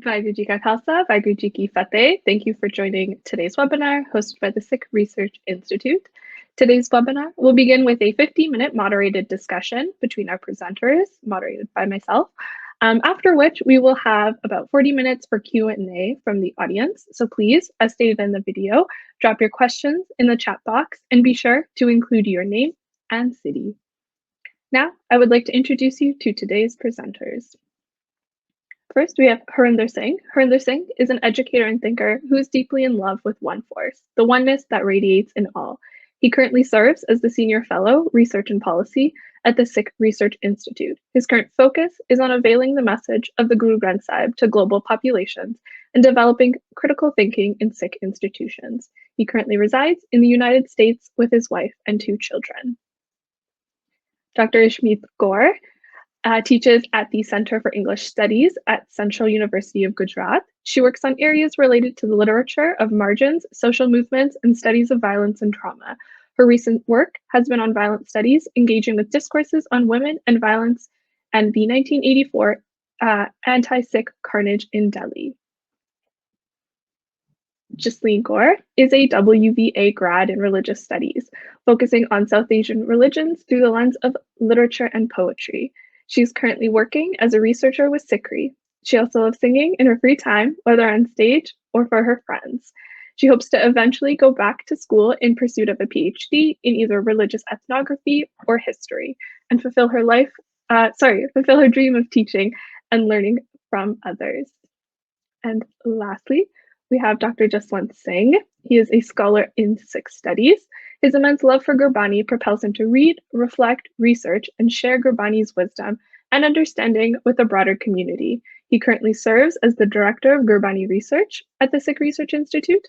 Vaheguru Ji Ka Khalsa, Vaheguru Ji Ki Fateh. Thank you for joining today's webinar hosted by the Sikh Research Institute. Today's webinar will begin with a 50-minute moderated discussion between our presenters, moderated by myself, after which we will have about 40 minutes for Q&A from the audience. So please, as stated in the video, drop your questions in the chat box and be sure to include your name and city. Now, I would like to introduce you to today's presenters. First, we have Harinder Singh. Harinder Singh is an educator and thinker who is deeply in love with one force, the oneness that radiates in all. He currently serves as the Senior Fellow, Research and Policy at the Sikh Research Institute. His current focus is on availing the message of the Guru Granth Sahib to global populations and developing critical thinking in Sikh institutions. He currently resides in the United States with his wife and 2 children. Dr. Ishmeet Kaur teaches at the Center for English Studies at Central University of Gujarat. She works on areas related to the literature of margins, social movements, and studies of violence and trauma. Her recent work has been on violent studies, engaging with discourses on women and violence and the 1984 anti-Sikh carnage in Delhi. Jasleen Kaur is a WVA grad in religious studies, focusing on South Asian religions through the lens of literature and poetry. She's currently working as a researcher with Sikri. She also loves singing in her free time, whether on stage or for her friends. She hopes to eventually go back to school in pursuit of a PhD in either religious ethnography or history, and fulfill her dream of teaching and learning from others. And lastly, we have Dr. Jaswant Singh. He is a scholar in Sikh studies. His immense love for Gurbani propels him to read, reflect, research, and share Gurbani's wisdom and understanding with the broader community. He currently serves as the Director of Gurbani Research at the Sikh Research Institute.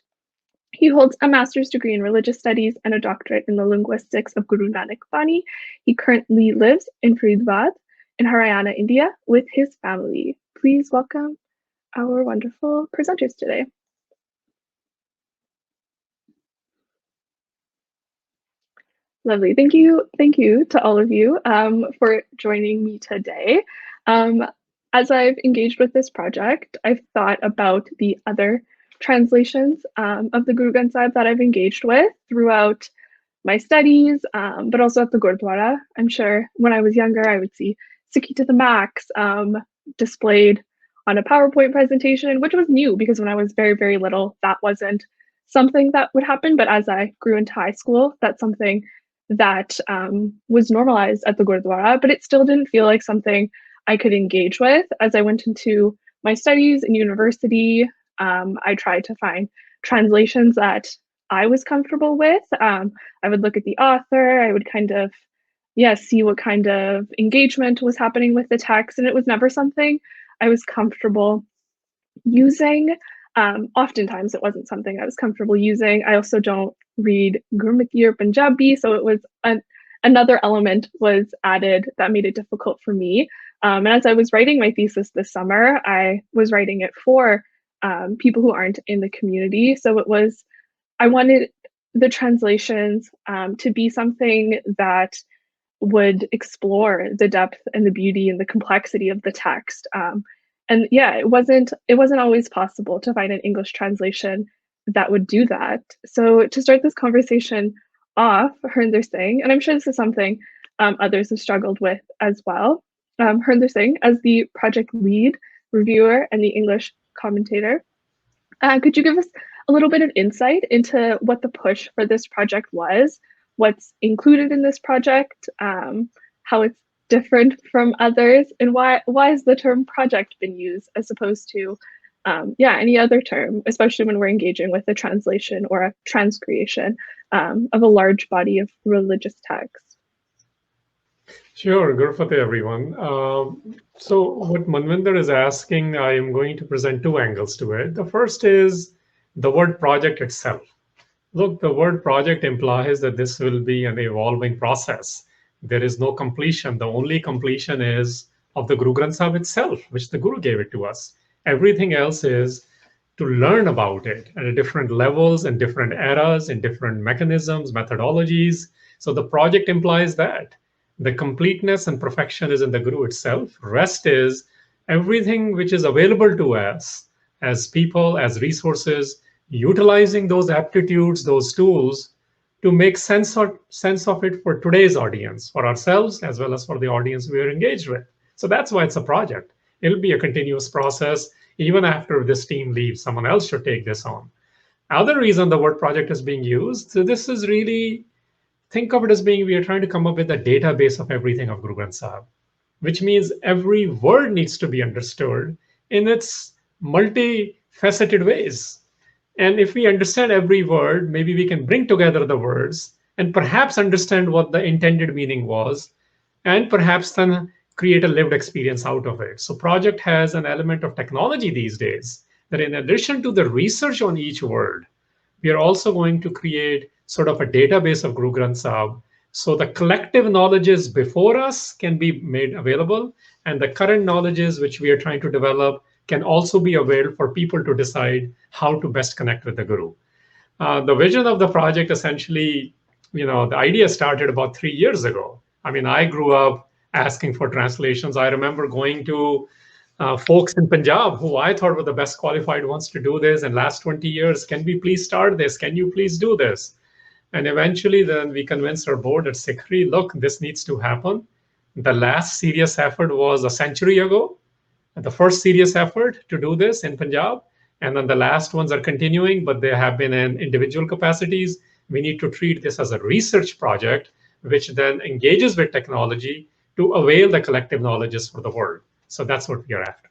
He holds a master's degree in religious studies and a doctorate in the linguistics of Guru Nanak Bani. He currently lives in Faridabad in Haryana, India, with his family. Please welcome our wonderful presenters today. Lovely. Thank you to all of you for joining me today. As I've engaged with this project, I've thought about the other translations of the Guru Granth Sahib that I've engaged with throughout my studies, but also at the Gurdwara. I'm sure when I was younger, I would see Sikhi to the max displayed on a PowerPoint presentation, which was new because when I was very, very little, that wasn't something that would happen. But as I grew into high school, that's something that was normalized at the Gurdwara, but it still didn't feel like something I could engage with. As I went into my studies in university, I tried to find translations that I was comfortable with. I would look at the author, I would kind of, see what kind of engagement was happening with the text, and it was never something I was comfortable using. Oftentimes it wasn't something I was comfortable using. I also don't read Gurmukhi or Panjabi, so it was another element was added that made it difficult for me. And as I was writing my thesis this summer, I was writing it for people who aren't in the community. So I wanted the translations to be something that would explore the depth and the beauty and the complexity of the text. And yeah, it wasn't always possible to find an English translation that would do that. So to start this conversation off, Harinder Singh, and I'm sure this is something others have struggled with as well. Harinder Singh, as the project lead, reviewer, and the English commentator, could you give us a little bit of insight into what the push for this project was, what's included in this project, how it's different from others, and why has the term project been used as opposed to any other term, especially when we're engaging with a translation or a transcreation of a large body of religious text? Sure, Guru Fateh, everyone. So what Manvinder is asking, I am going to present 2 angles to it. The first is the word project itself. Look, the word project implies that this will be an evolving process. There is no completion. The only completion is of the Guru Granth Sahib itself, which the Guru gave it to us. Everything else is to learn about it at different levels and different eras and different mechanisms, methodologies. So the project implies that. The completeness and perfection is in the Guru itself. Rest is everything which is available to us as people, as resources, utilizing those aptitudes, those tools to make sense of it for today's audience, for ourselves, as well as for the audience we are engaged with. So that's why it's a project. It'll be a continuous process. Even after this team leaves, someone else should take this on. Other reason the word project is being used, so this is really, think of it as being, we are trying to come up with a database of everything of Guru Granth Sahib, which means every word needs to be understood in its multifaceted ways. And if we understand every word, maybe we can bring together the words and perhaps understand what the intended meaning was, and perhaps then create a lived experience out of it. So project has an element of technology these days, that in addition to the research on each word, we are also going to create sort of a database of Guru Granth Sahib. So the collective knowledges before us can be made available, and the current knowledges which we are trying to develop can also be available for people to decide how to best connect with the Guru. The vision of the project essentially, the idea started about 3 years ago. I mean, I grew up asking for translations. I remember going to folks in Punjab who I thought were the best qualified ones to do this. And last 20 years, can we please start this? Can you please do this? And eventually, then we convinced our board at Sikri, look, this needs to happen. The last serious effort was a century ago, the first serious effort to do this in Punjab. And then the last ones are continuing, but they have been in individual capacities. We need to treat this as a research project, which then engages with technology to avail the collective knowledges for the world. So that's what we are after.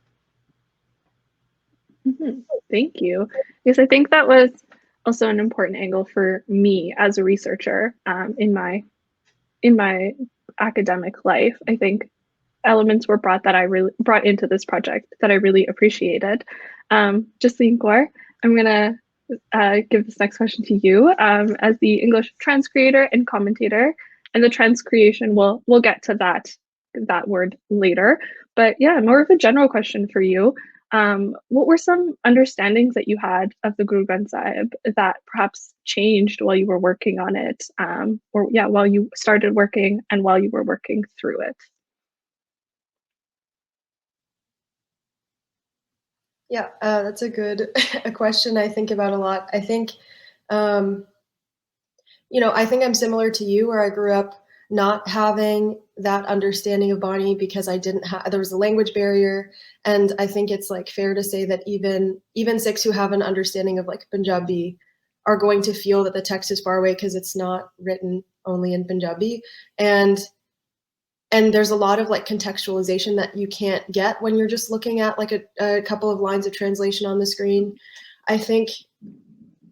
Thank you. Because I think that was also an important angle for me as a researcher in my academic life. I think elements were brought into this project that I really appreciated. Jasleen Kaur, I'm gonna give this next question to you as the English transcreator and commentator, and the transcreation. We'll get to that word later. But yeah, more of a general question for you. What were some understandings that you had of the Guru Granth Sahib that perhaps changed while you were working on it, while you started working and while you were working through it? Yeah, that's a good a question I think about a lot. I think, I think I'm similar to you, where I grew up not having that understanding of Bani because I didn't have, there was a language barrier. And I think it's like fair to say that even Sikhs who have an understanding of like Panjabi are going to feel that the text is far away because it's not written only in Panjabi. And there's a lot of like contextualization that you can't get when you're just looking at like a couple of lines of translation on the screen. I think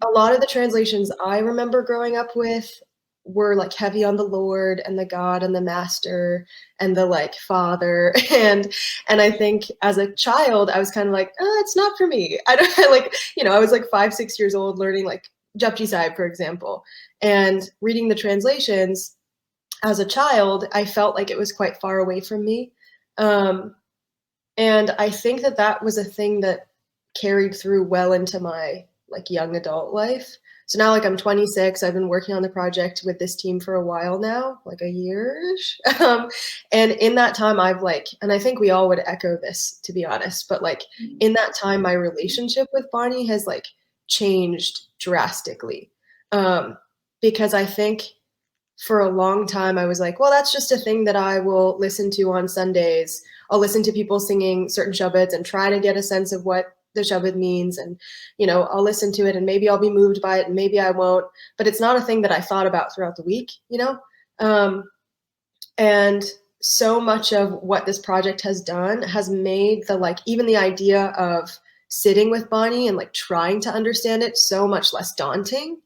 a lot of the translations I remember growing up with were like heavy on the Lord and the God and the Master and the like Father. And I think as a child, I was kind of like, oh, it's not for me. I don't like, I was like 5, 6 years old learning like Japji Sahib, for example, and reading the translations. As a child, I felt like it was quite far away from me. And I think that was a thing that carried through well into my like young adult life. So now like I'm 26, I've been working on the project with this team for a while now, like a year-ish. And in that time I've like, and I think we all would echo this to be honest, but like in that time, my relationship with Bani has like changed drastically. Because I think for a long time, I was like, well, that's just a thing that I will listen to on Sundays. I'll listen to people singing certain shabads and try to get a sense of what the shabad means. And, I'll listen to it and maybe I'll be moved by it and maybe I won't. But it's not a thing that I thought about throughout the week, And so much of what this project has done has made even the idea of sitting with Bani and like trying to understand it so much less daunting.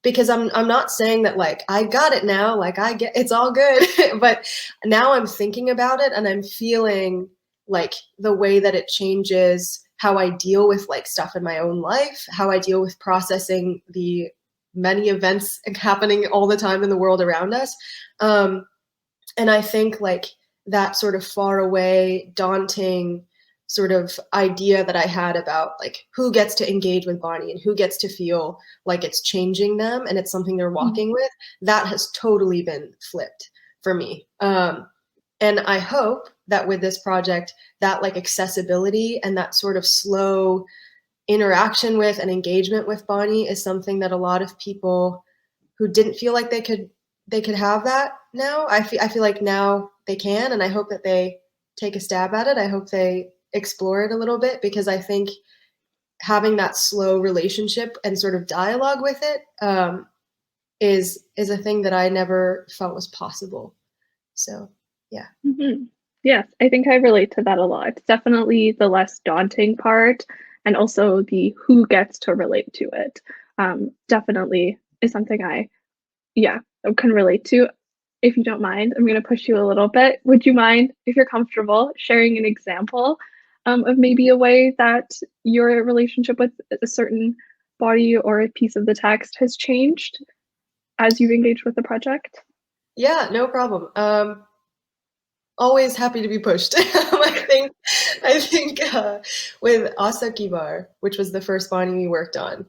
Because I'm not saying that like I got it now, like I get it's all good, but now I'm thinking about it and I'm feeling like the way that it changes how I deal with like stuff in my own life, how I deal with processing the many events happening all the time in the world around us. And I think like that sort of far away, daunting sort of idea that I had about like who gets to engage with Bani and who gets to feel like it's changing them and it's something they're walking with, that has totally been flipped for me. And I hope that with this project, that like accessibility and that sort of slow interaction with and engagement with Bani is something that a lot of people who didn't feel like they could have that now. I feel like now they can, and I hope that they take a stab at it. I hope they explore it a little bit, because I think having that slow relationship and sort of dialogue with it is a thing that I never felt was possible. So yeah. Mm-hmm. Yes, I think I relate to that a lot. It's definitely the less daunting part, and also the who gets to relate to it. Definitely is something I can relate to. If you don't mind, I'm going to push you a little bit. Would you mind, if you're comfortable, sharing an example of maybe a way that your relationship with a certain body or a piece of the text has changed as you've engaged with the project? Yeah, no problem. Always happy to be pushed. I think with Asa Kibar, which was the first Bani we worked on,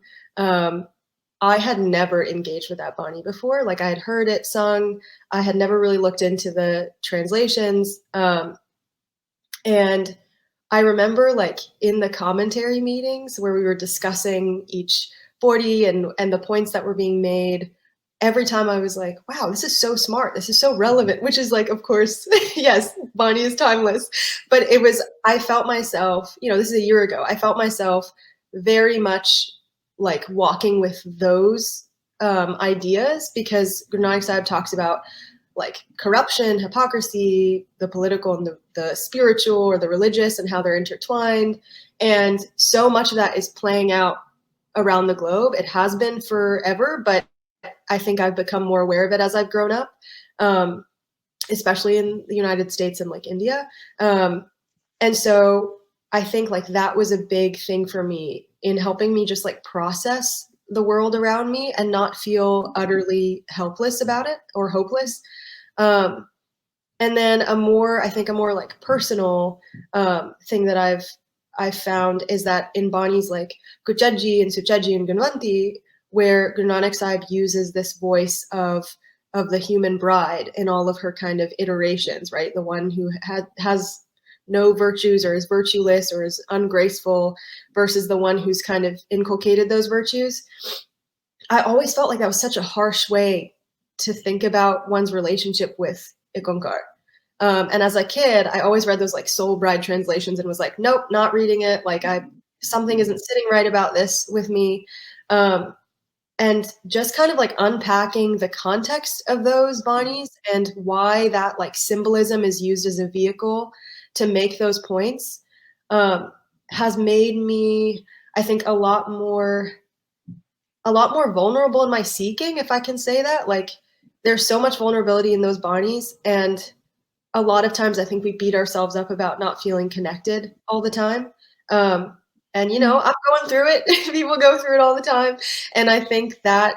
I had never engaged with that Bani before. Like, I had heard it sung. I had never really looked into the translations. And I remember, like, in the commentary meetings where we were discussing each 40 and the points that were being made, every time I was like, wow, this is so smart. This is so relevant, which is like, of course, yes, Bani is timeless. But I felt myself, this is a year ago, I felt myself very much like walking with those ideas, because Guru Nanak Sahib talks about like corruption, hypocrisy, the political and the spiritual or the religious, and how they're intertwined. And so much of that is playing out around the globe. It has been forever, but I think I've become more aware of it as I've grown up, especially in the United States and like India. And so I think like that was a big thing for me in helping me just like process the world around me and not feel utterly helpless about it or hopeless. And then a more like personal thing that I've found is that in Bani's like Kuchaji and Suchaji and Gunwanti, where Guru Nanak Sahib uses this voice of the human bride in all of her kind of iterations, right? The one who has no virtues or is virtueless or is ungraceful versus the one who's kind of inculcated those virtues. I always felt like that was such a harsh way to think about one's relationship with Ikonkar. And as a kid, I always read those like Soul Bride translations and was like, nope, not reading it. Like something isn't sitting right about this with me. And just kind of like unpacking the context of those Banis and why that like symbolism is used as a vehicle to make those points has made me, I think, a lot more vulnerable in my seeking, if I can say that. Like, there's so much vulnerability in those Banis, and a lot of times I think we beat ourselves up about not feeling connected all the time. And I'm going through it. People go through it all the time. And I think that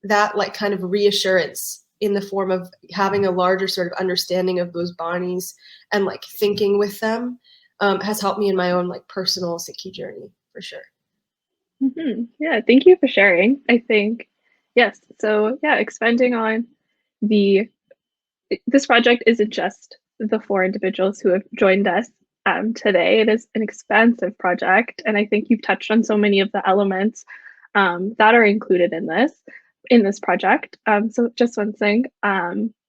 like kind of reassurance in the form of having a larger sort of understanding of those Banis and like thinking with them has helped me in my own like personal Sikhi journey, for sure. Mm-hmm. Yeah, thank you for sharing. I think, yes. So yeah, expanding on this project isn't just the 4 individuals who have joined us today. It is an expansive project, and I think you've touched on so many of the elements that are included in this project. So Jaswant Singh,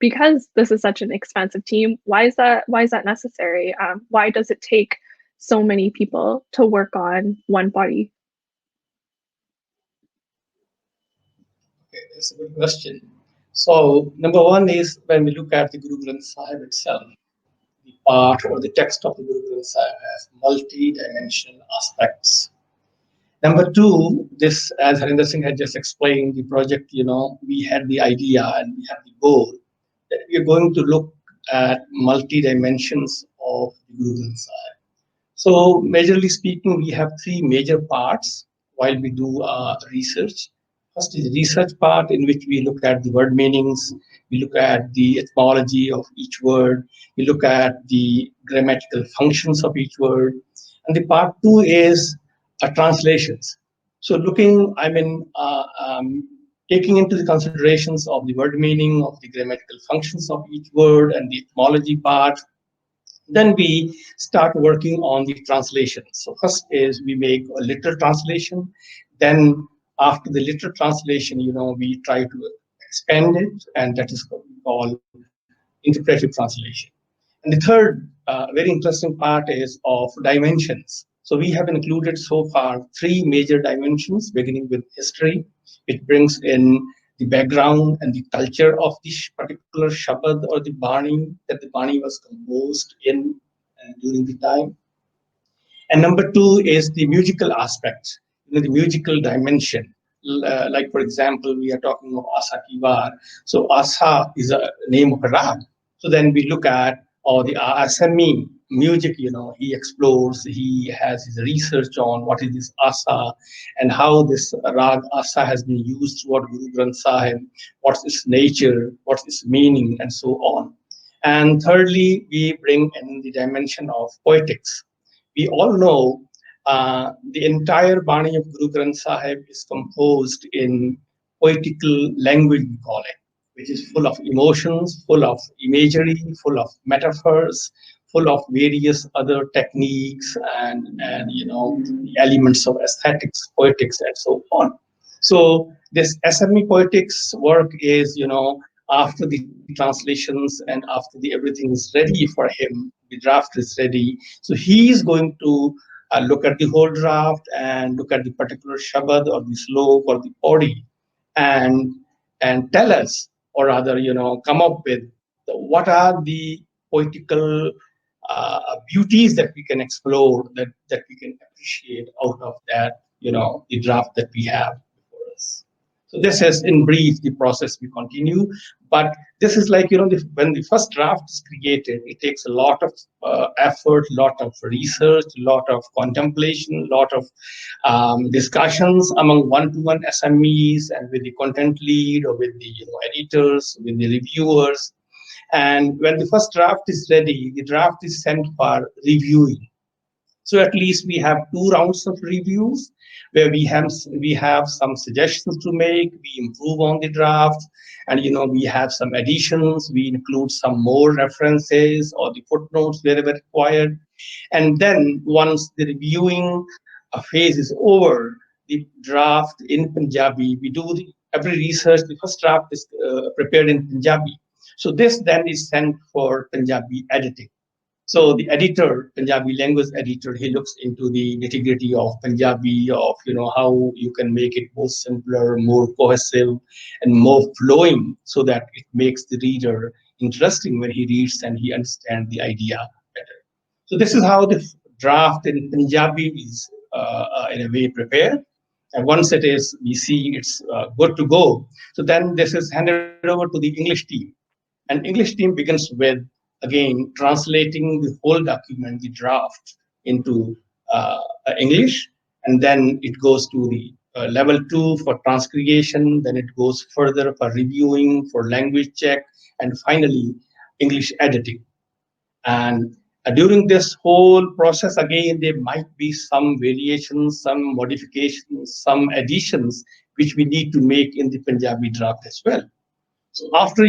because this is such an expansive team, why is that necessary? Why does it take so many people to work on one body? Okay, that's a good question. So number one is, when we look at the Guru Granth Sahib itself, the part or the text of the Guru Granth Sahib has multi-dimensional aspects. Number two, this, as Harinder Singh had just explained, the project, we had the idea and we have the goal that we are going to look at multi-dimensions of the Guru Granth Sahib. So majorly speaking, we have 3 major parts while we do research. First is the research part, in which we look at the word meanings, we look at the etymology of each word, we look at the grammatical functions of each word. And the part 2 is translations. So looking, taking into the considerations of the word meaning, of the grammatical functions of each word and the etymology part. Then we start working on the translation. So first is we make a literal translation. Then after the literal translation, we try to expand it, and that is what we call interpretive translation. And the third very interesting part is of dimensions. So we have included so far three major dimensions, beginning with history, which brings in the background and the culture of this particular Shabad or the Bani, that the Bani was composed in during the time. And number two is the musical aspect, the musical dimension. Like, for example, we are talking of Asa Kivar. So Asa is a name of a rag. So then we look at the Asami music, he explores, he has his research on what is this Asa and how this rag Asa has been used throughout Guru Granth Sahib, what's its nature, what's its meaning, and so on. And thirdly, we bring in the dimension of poetics. We all know the entire Bani of Guru Granth Sahib is composed in poetical language, we call it, which is full of emotions, full of imagery, full of metaphors, full of various other techniques and the elements of aesthetics, poetics, and so on. So this SME poetics work is, after the translations and after the everything is ready for him, the draft is ready. So he is going to look at the whole draft and look at the particular shabad or the slok or the podi and tell us, or rather, come up with what are the poetical beauties that we can explore, that we can appreciate out of that, the draft that we have before us. So this is in brief the process we continue. But this is like, when the first draft is created, it takes a lot of effort, lot of research, lot of contemplation, lot of discussions among one-to-one SMEs and with the content lead or with the editors, with the reviewers. And when the first draft is ready, the draft is sent for reviewing. So at least we have 2 rounds of reviews where we have some suggestions to make, we improve on the draft, and we have some additions, we include some more references or the footnotes wherever required. And then once the reviewing phase is over, the draft in Punjabi, we do every research. The first draft is prepared in Punjabi. So this then is sent for Punjabi editing. So the editor, Punjabi language editor, he looks into the nitty-gritty of Punjabi, of how you can make it more simpler, more cohesive, and more flowing, so that it makes the reader interesting when he reads and he understands the idea better. So this is how the draft in Punjabi is in a way prepared. And once it is, we see it's good to go. So then this is handed over to the English team. And English team begins with, again, translating the whole document, the draft, into English. And then it goes to the level 2 for transcreation. Then it goes further for reviewing, for language check, and finally, English editing. And during this whole process, again, there might be some variations, some modifications, some additions, which we need to make in the Punjabi draft as well. So after,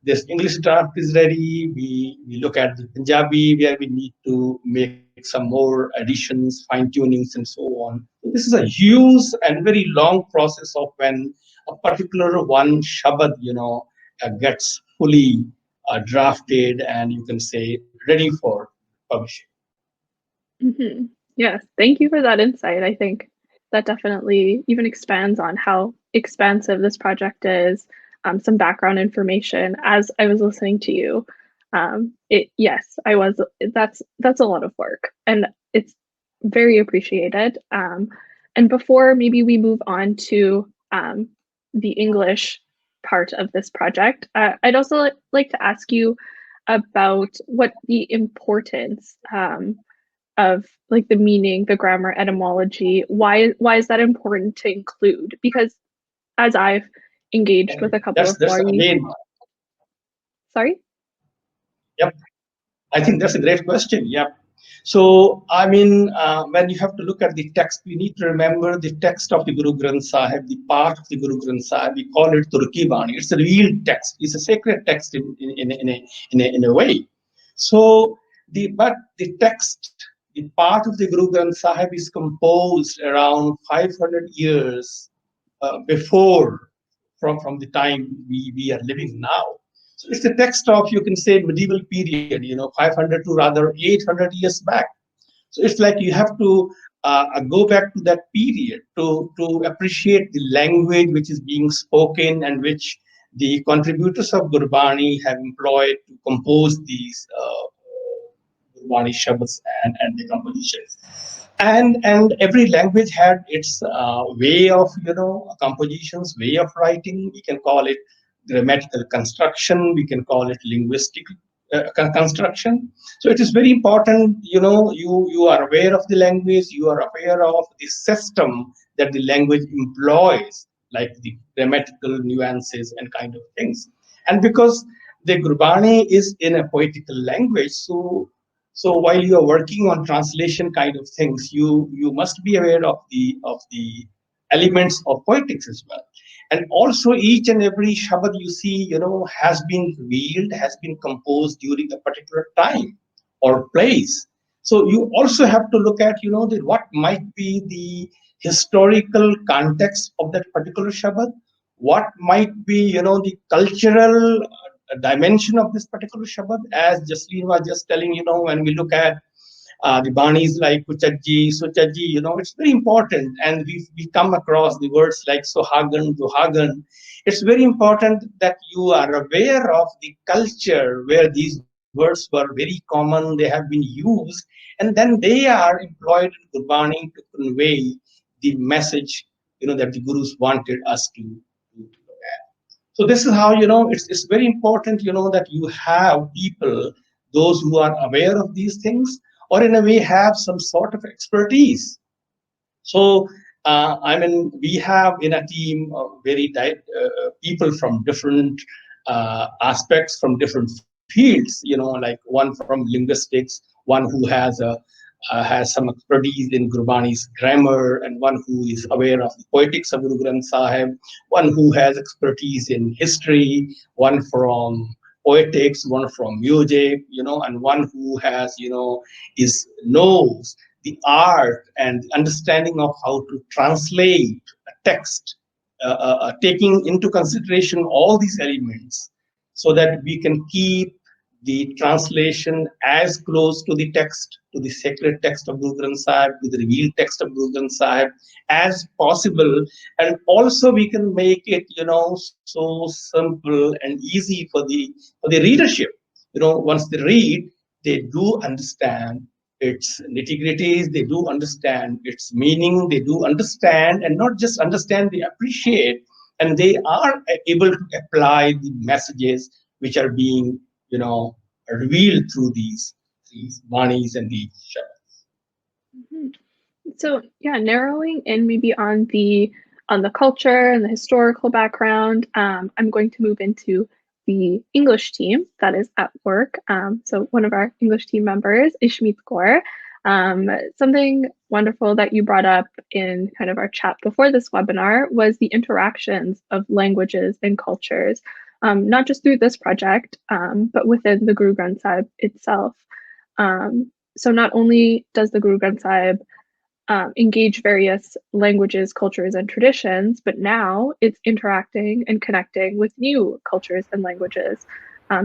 this English draft is ready, we look at the Punjabi where we need to make some more additions, fine tunings, and so on. So this is a huge and very long process of when a particular one Shabad, gets fully drafted and you can say ready for publishing. Mm-hmm. Yes, thank you for that insight. I think that definitely even expands on how expansive this project is. Some background information as I was listening to you. That's a lot of work, and it's very appreciated. And before maybe we move on to the English part of this project, I'd also like to ask you about what the importance of like the meaning, the grammar, etymology. Why is that important to include? Because as I've engaged with a couple of Wari. Sorry? Yep. I think that's a great question. Yep. So, I mean, when you have to look at the text, we need to remember the text of the Guru Granth Sahib, the part of the Guru Granth Sahib. We call it Turki Bani. It's a revealed text. It's a sacred text in a way. So, but the text, the part of the Guru Granth Sahib is composed around 500 years before from the time we are living now. So it's the text of, you can say, medieval period, 500 to rather 800 years back. So it's like you have to go back to that period to appreciate the language which is being spoken and which the contributors of Gurbani have employed to compose these Gurbani Shabads and the compositions. And every language had its way of compositions, way of writing. We can call it grammatical construction, we can call it linguistic construction. So it is very important, you are aware of the language, you are aware of the system that the language employs, like the grammatical nuances and kind of things. And because the Gurbani is in a poetical language, so while you are working on translation kind of things, you must be aware of the elements of poetics as well. And also each and every Shabad you see, has been revealed, has been composed during a particular time or place. So you also have to look at, what might be the historical context of that particular Shabad, what might be, the cultural dimension of this particular Shabad. As Jasleen was just telling, when we look at the Banis like Kuchaji, Suchaji, it's very important. And we come across the words like Sohagan, Duhagan. It's very important that you are aware of the culture where these words were very common, they have been used, and then they are employed in Gurbani to convey the message, that the Gurus wanted us to look at. So this is how, it's very important, that you have people, those who are aware of these things, or in a way have some sort of expertise. So, I mean, we have in a team very people from different aspects, from different fields. Like one from linguistics, one who has some expertise in Gurbani's grammar, and one who is aware of the poetics of Guru Granth Sahib, one who has expertise in history, one from poetics, one from music, and one who has, knows the art and understanding of how to translate a text, taking into consideration all these elements so that we can keep the translation as close to the text, to the sacred text of Guru Granth Sahib, to the revealed text of Guru Granth Sahib as possible. And also we can make it, so simple and easy for the readership. Once they read, they do understand its nitty-gritties, they do understand its meaning, they do understand, and not just understand, they appreciate, and they are able to apply the messages which are being, revealed through these banis and these shabads. Mhm. So yeah, narrowing in maybe on the culture and the historical background, I'm going to move into the English team that is at work. So one of our English team members, Ishmeet Kaur, something wonderful that you brought up in kind of our chat before this webinar was the interactions of languages and cultures, not just through this project, but within the Guru Granth Sahib itself. So not only does the Guru Granth Sahib engage various languages, cultures, and traditions, but now it's interacting and connecting with new cultures and languages.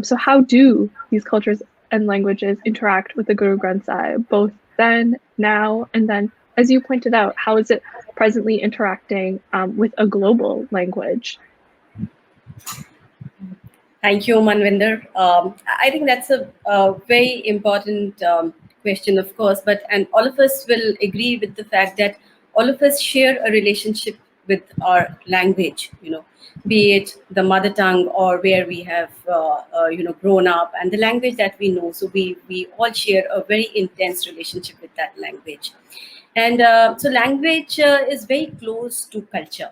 So how do these cultures and languages interact with the Guru Granth Sahib, both then, now, and then, as you pointed out, how is it presently interacting with a global language? Thank you, Manvinder. I think that's a very important question, of course, and all of us will agree with the fact that all of us share a relationship with our language, be it the mother tongue or where we have, grown up, and the language that we know. So we all share a very intense relationship with that language. And so language is very close to culture,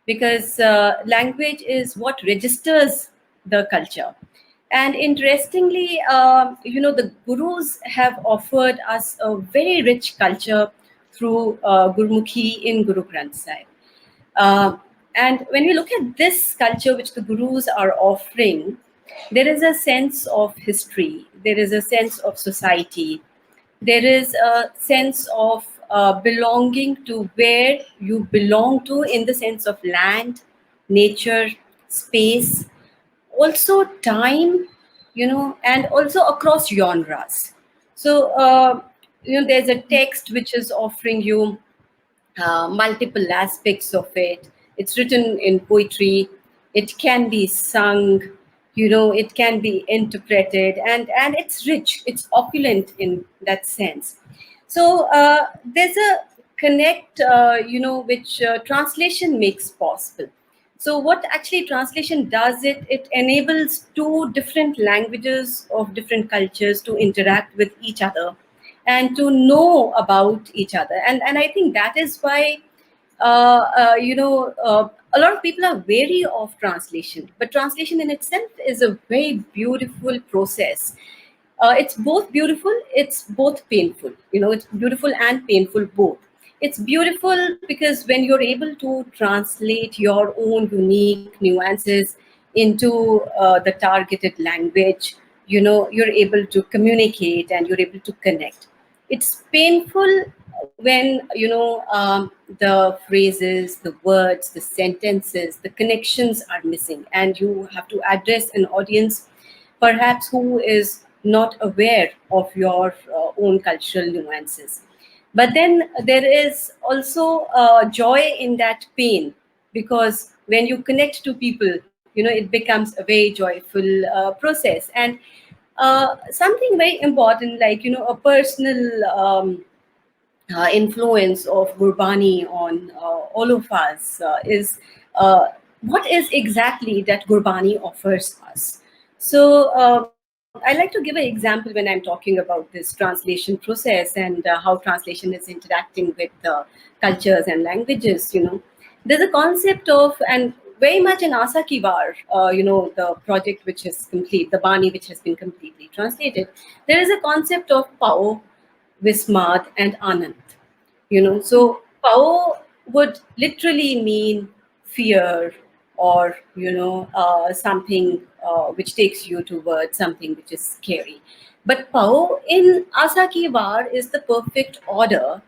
because language is what registers the culture. And interestingly, the gurus have offered us a very rich culture through Gurmukhi in Guru Granth Sahib. And when we look at this culture which the gurus are offering, there is a sense of history, there is a sense of society, there is a sense of belonging to where you belong to, in the sense of land, nature, space, also time, and also across genres. So, there's a text which is offering you multiple aspects of it. It's written in poetry. It can be sung, it can be interpreted, and it's rich. It's opulent in that sense. So there's a connect, which translation makes possible. So what actually translation does, it enables two different languages of different cultures to interact with each other and to know about each other. And I think that is why a lot of people are wary of translation, but translation in itself is a very beautiful process. It's both beautiful, it's both painful. It's beautiful and painful both. It's beautiful because when you're able to translate your own unique nuances into the targeted language, you're able to communicate and you're able to connect. It's painful when the phrases, the words, the sentences, the connections are missing, and you have to address an audience perhaps who is not aware of your own cultural nuances. But then there is also joy in that pain, because when you connect to people, it becomes a very joyful process. And something very important, like a personal influence of Gurbani on all of us is what is exactly that Gurbani offers us. So I like to give an example when I'm talking about this translation process and how translation is interacting with cultures and languages. There's a concept of, and very much in Asa Ki War, the project which is complete, the Bani which has been completely translated, there is a concept of Pao, Vismad, and Anand. So Pao would literally mean fear, or something which takes you towards something which is scary. But Pao in Asa Ki War is the perfect order,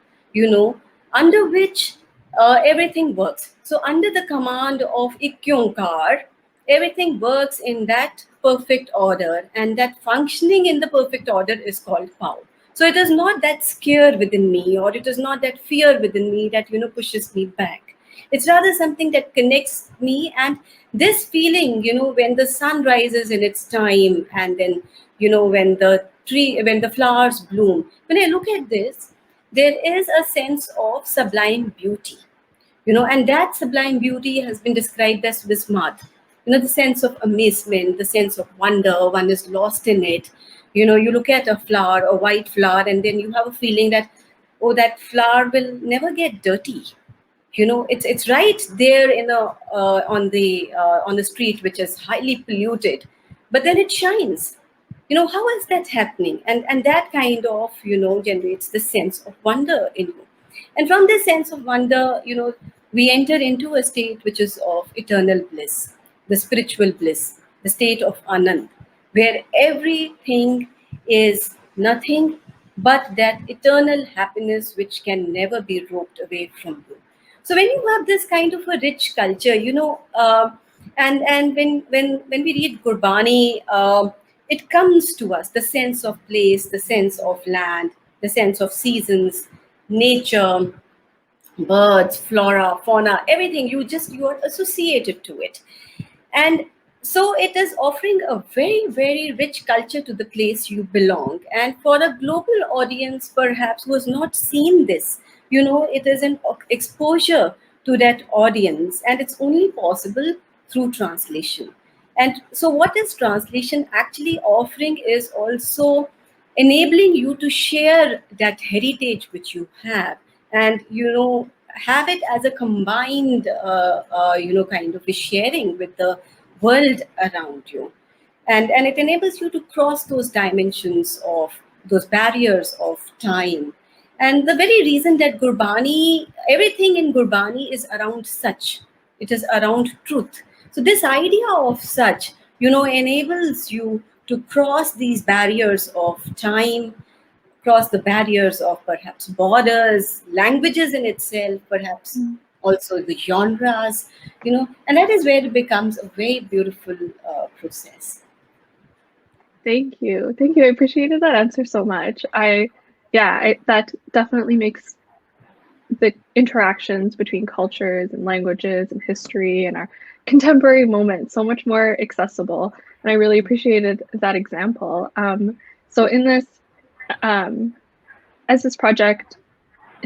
under which everything works. So under the command of Ikyongkar, everything works in that perfect order, and that functioning in the perfect order is called Pao. So it is not that scare within me, or it is not that fear within me that pushes me back. It's rather something that connects me, and this feeling, when the sun rises in its time, and then when the flowers bloom. When I look at this, there is a sense of sublime beauty, and that sublime beauty has been described as vismad. The sense of amazement, the sense of wonder, one is lost in it. You look at a flower, a white flower, and then you have a feeling that, oh, that flower will never get dirty. It's right there in a on the street, which is highly polluted, but then it shines. How is that happening? And that kind of generates the sense of wonder in you. And from this sense of wonder, we enter into a state which is of eternal bliss, the spiritual bliss, the state of Anand, where everything is nothing but that eternal happiness which can never be roped away from you. So when you have this kind of a rich culture, and when we read Gurbani, it comes to us, the sense of place, the sense of land, the sense of seasons, nature, birds, flora, fauna, everything. You are associated to it. And so it is offering a very, very rich culture to the place you belong. And for a global audience, perhaps, who has not seen this, it is an exposure to that audience, and it's only possible through translation. And so what is translation actually offering is also enabling you to share that heritage which you have, and have it as a combined kind of a sharing with the world around you. And it enables you to cross those dimensions of those barriers of time. And the very reason that Gurbani, everything in Gurbani is around such, it is around truth. So this idea of such, enables you to cross these barriers of time, cross the barriers of perhaps borders, languages in itself, perhaps also the genres, and that is where it becomes a very beautiful process. Thank you. Thank you. I appreciated that answer so much. That definitely makes the interactions between cultures and languages and history and our contemporary moment so much more accessible. And I really appreciated that example. So in this, as this project,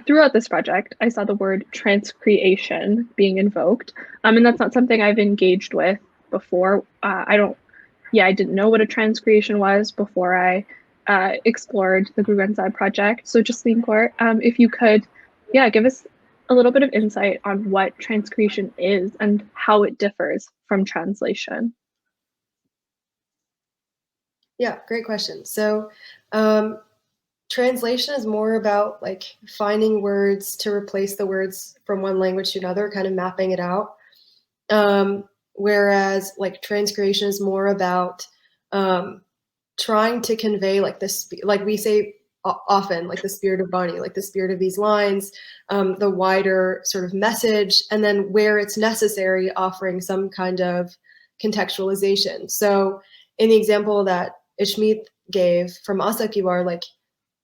throughout this project, I saw the word transcreation being invoked. And that's not something I've engaged with before. I didn't know what a transcreation was before I explored the Guru Granth Sahib Project. So Jasleen Kaur, if you could, give us a little bit of insight on what transcreation is and how it differs from translation. Yeah, great question. So translation is more about like finding words to replace the words from one language to another, kind of mapping it out. Whereas like transcreation is more about trying to convey like this, like we say often, like the spirit of Bani, like the spirit of these lines, the wider sort of message, and then where it's necessary, offering some kind of contextualization. So in the example that Ishmeet gave from Asakiwar, like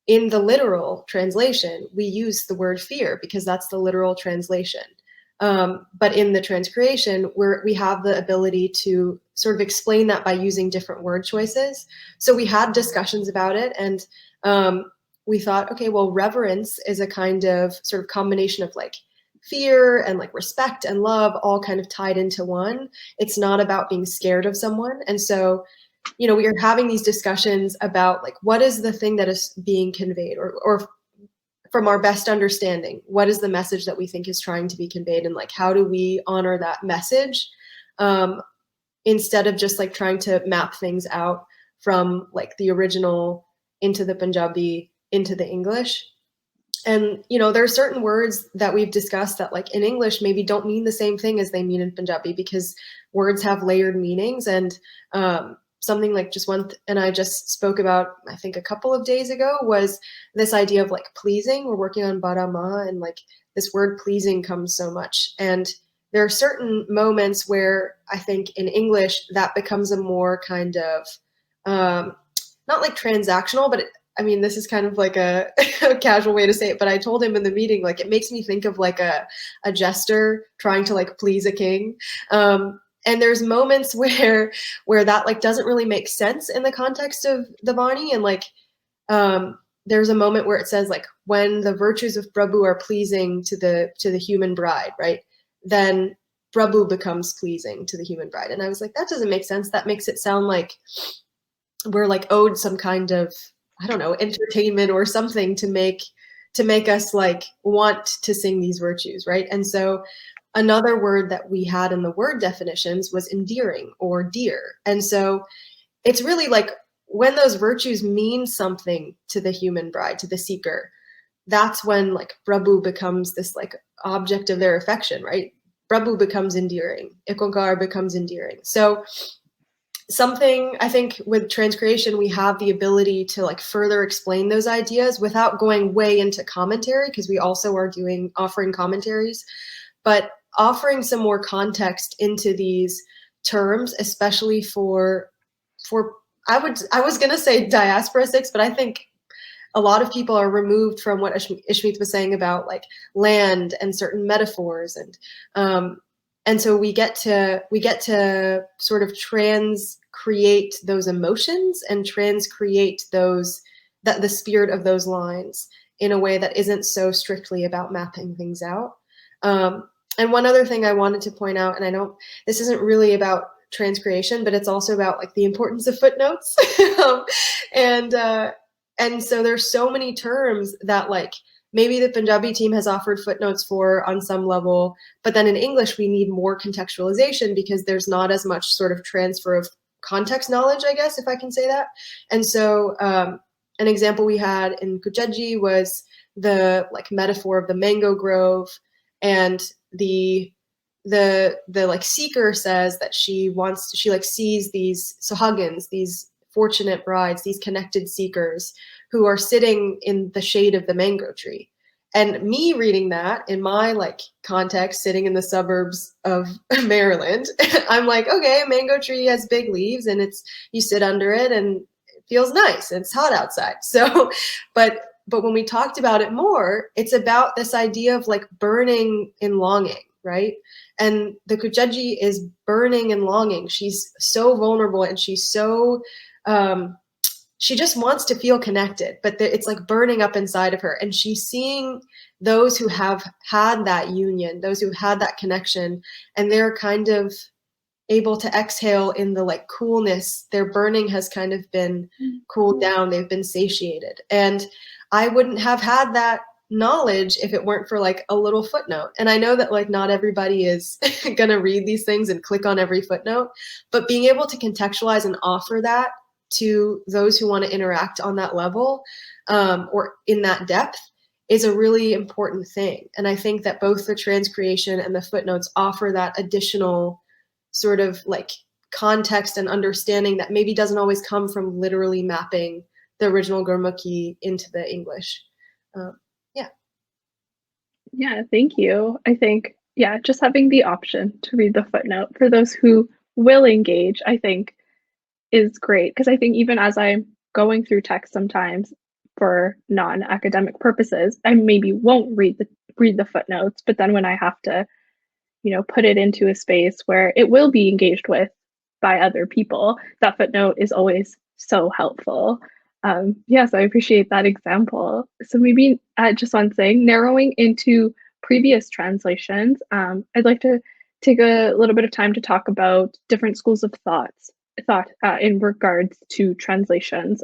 in the literal translation, we use the word fear because that's the literal translation. But in the transcreation, we have the ability to sort of explain that by using different word choices. So we had discussions about it, and we thought, okay, well, reverence is a kind of sort of combination of like fear and like respect and love all kind of tied into one. It's not about being scared of someone. And so, we are having these discussions about like, what is the thing that is being conveyed, or from our best understanding, what is the message that we think is trying to be conveyed, and like, how do we honor that message instead of just like trying to map things out from like the original into the Panjabi, into the English. And, there are certain words that we've discussed that like in English maybe don't mean the same thing as they mean in Panjabi, because words have layered meanings. And something like Jaswant and I just spoke about, I think a couple of days ago, was this idea of like pleasing. We're working on Barama, and like this word pleasing comes so much. And there are certain moments where I think in English that becomes a more kind of, not like transactional, but this is kind of like a casual way to say it, but I told him in the meeting, like, it makes me think of like a jester trying to like please a king. And there's moments where that like doesn't really make sense in the context of the Bani. And like, there's a moment where it says like, when the virtues of Prabhu are pleasing to the human bride, right? Then Prabhu becomes pleasing to the human bride. And I was like, that doesn't make sense. That makes it sound like we're like owed some kind of, I don't know, entertainment or something to make us like want to sing these virtues, right? And so another word that we had in the word definitions was endearing or dear. And so it's really like when those virtues mean something to the human bride, to the seeker, that's when like Prabhu becomes this like object of their affection, right? Prabhu becomes endearing. Ikonkar becomes endearing. So something, I think with transcreation, we have the ability to like further explain those ideas without going way into commentary, because we also are offering commentaries, but offering some more context into these terms, especially for I was gonna say diaspora Sikhs, but I think a lot of people are removed from what Ishmeet was saying about like land and certain metaphors, and so we get to sort of transcreate those emotions and transcreate the spirit of those lines in a way that isn't so strictly about mapping things out. And one other thing I wanted to point out, and I know this isn't really about transcreation, but it's also about like the importance of footnotes. And so there's so many terms that like maybe the Panjabi team has offered footnotes for on some level, but then in English we need more contextualization because there's not as much sort of transfer of context knowledge, I guess, if I can say that. And so an example we had in Kujaji was the like metaphor of the mango grove, and the like seeker says that she like sees these sohagins, these fortunate brides, these connected seekers who are sitting in the shade of the mango tree. And me reading that in my like context, sitting in the suburbs of Maryland, I'm like, okay, mango tree has big leaves and you sit under it and it feels nice and it's hot outside. So, but when we talked about it more, it's about this idea of like burning in longing, right? And the Kujaji is burning and longing. She's so vulnerable and she's so, she just wants to feel connected, but it's like burning up inside of her. And she's seeing those who have had that union, those who had that connection, and they're kind of able to exhale in the like coolness. Their burning has kind of been cooled down. They've been satiated. And I wouldn't have had that knowledge if it weren't for like a little footnote. And I know that like not everybody is gonna read these things and click on every footnote, but being able to contextualize and offer that to those who want to interact on that level or in that depth is a really important thing. And I think that both the transcreation and the footnotes offer that additional sort of like context and understanding that maybe doesn't always come from literally mapping the original Gurmukhi into the English. Yeah, thank you. I think, yeah, just having the option to read the footnote for those who will engage, I think is great. Because I think even as I'm going through text sometimes for non-academic purposes, I maybe won't read the footnotes, but then when I have to, put it into a space where it will be engaged with by other people, that footnote is always so helpful. So I appreciate that example. So maybe Jaswant Singh, narrowing into previous translations, I'd like to take a little bit of time to talk about different schools of thought in regards to translations.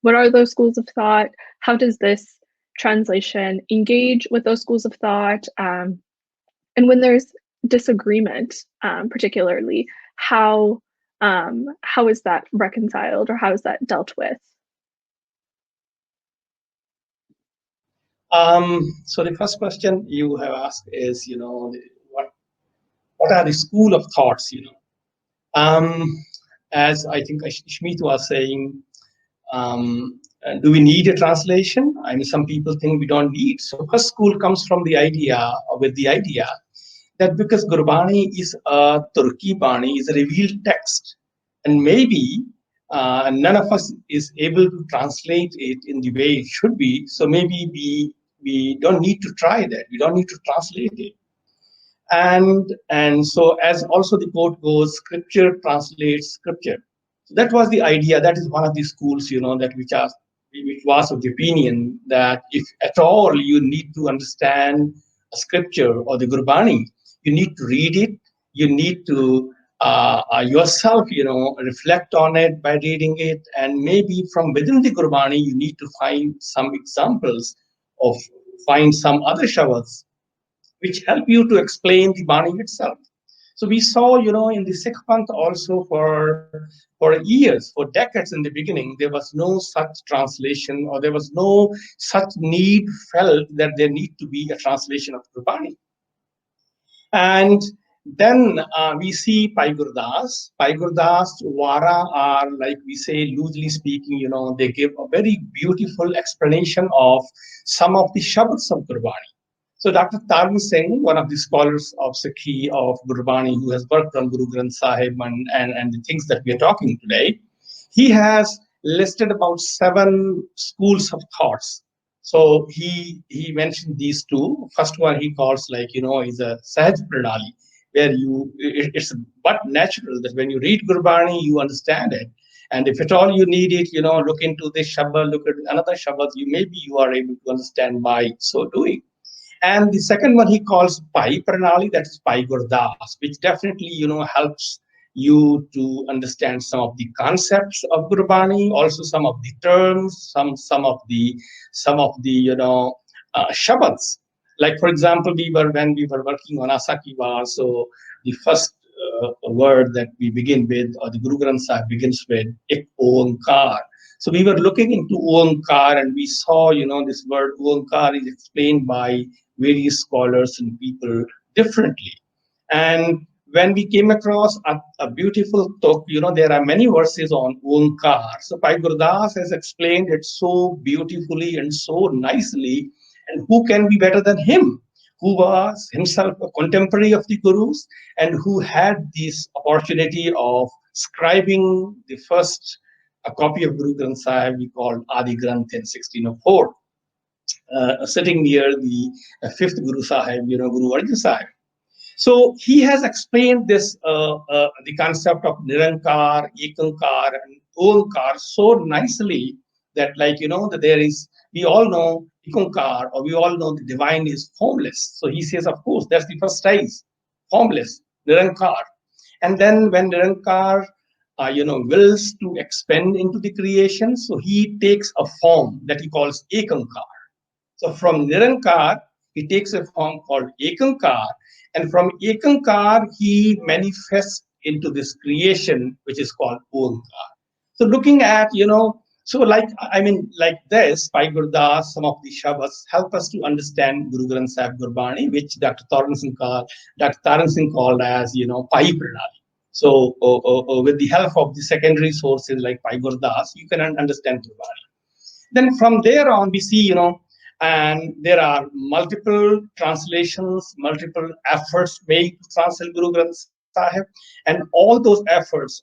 What are those schools of thought? How does this translation engage with those schools of thought? And when there's disagreement, particularly, how is that reconciled or how is that dealt with? So the first question you have asked is, what are the school of thoughts? As I think Ishmeet was saying, do we need a translation? I mean, some people think we don't need. So first school comes from the idea, that because Gurbani is a Turki Bani, is a revealed text, and maybe none of us is able to translate it in the way it should be. So maybe we don't need to try that. We don't need to translate it. And so as also the quote goes, scripture translates scripture. So that was the idea. That is one of the schools, that which was of the opinion that if at all you need to understand a scripture or the Gurbani, you need to read it. You need to yourself, reflect on it by reading it. And maybe from within the Gurbani, you need to find some examples find some other shabads which help you to explain the Bani itself. So we saw, in the Sikh Panth also for years, for decades in the beginning, there was no such translation or there was no such need felt that there need to be a translation of Gurbani. And then we see Pai Gurdas. Pai Gurdas, Wara are, like we say, loosely speaking, they give a very beautiful explanation of some of the Shabads of Gurbani. So Dr. Tarun Singh, one of the scholars of Sikhi, of Gurbani, who has worked on Guru Granth Sahib and the things that we are talking today, he has listed about 7 schools of thoughts. So he mentioned these 2. First one he calls is a Sahaj Pranali, where it's but natural that when you read Gurbani, you understand it. And if at all you need it, look into this Shabad, look at another Shabad, maybe you are able to understand by so doing. And the second one he calls Pai Pranali, that is Pai Gurdas, which definitely, helps you to understand some of the concepts of Gurbani, also some of the terms, some of the Shabads. Like, for example, when we were working on Asakiwa, so the first word that we begin with, or the Guru Granth Sahib begins with, Ik Oankar. So we were looking into Oankar, and we saw, this word Oankar is explained by various scholars and people differently. And when we came across a beautiful talk, there are many verses on Oankar. So Bhai Gurdas has explained it so beautifully and so nicely. And who can be better than him, who was himself a contemporary of the Gurus and who had this opportunity of scribing the first a copy of Guru Granth Sahib we called Adi Granth in 1604, sitting near the fifth Guru Sahib, Guru Arjan Sahib. So he has explained this, the concept of Nirankar, Ekankar, and Oankar so nicely that, that there is, we all know Ekankar, or we all know the divine is formless. So he says, of course, that's the first stage, formless, Nirankar. And then when Nirankar, wills to expand into the creation, so he takes a form that he calls Ekankar. So from Nirankar, he takes a form called Ekankar, and from Ekankar, he manifests into this creation, which is called Oankar. So looking at, so like this, Bhai Gurdas, some of the Shabas help us to understand Guru Granth Sahib Gurbani, which Dr. Taran Singh called as, Pai Pranali. So with the help of the secondary sources like Bhai Gurdas, you can understand Gurbani. Then from there on, we see, and there are multiple translations, multiple efforts made to translate Guru Granth Sahib, and all those efforts,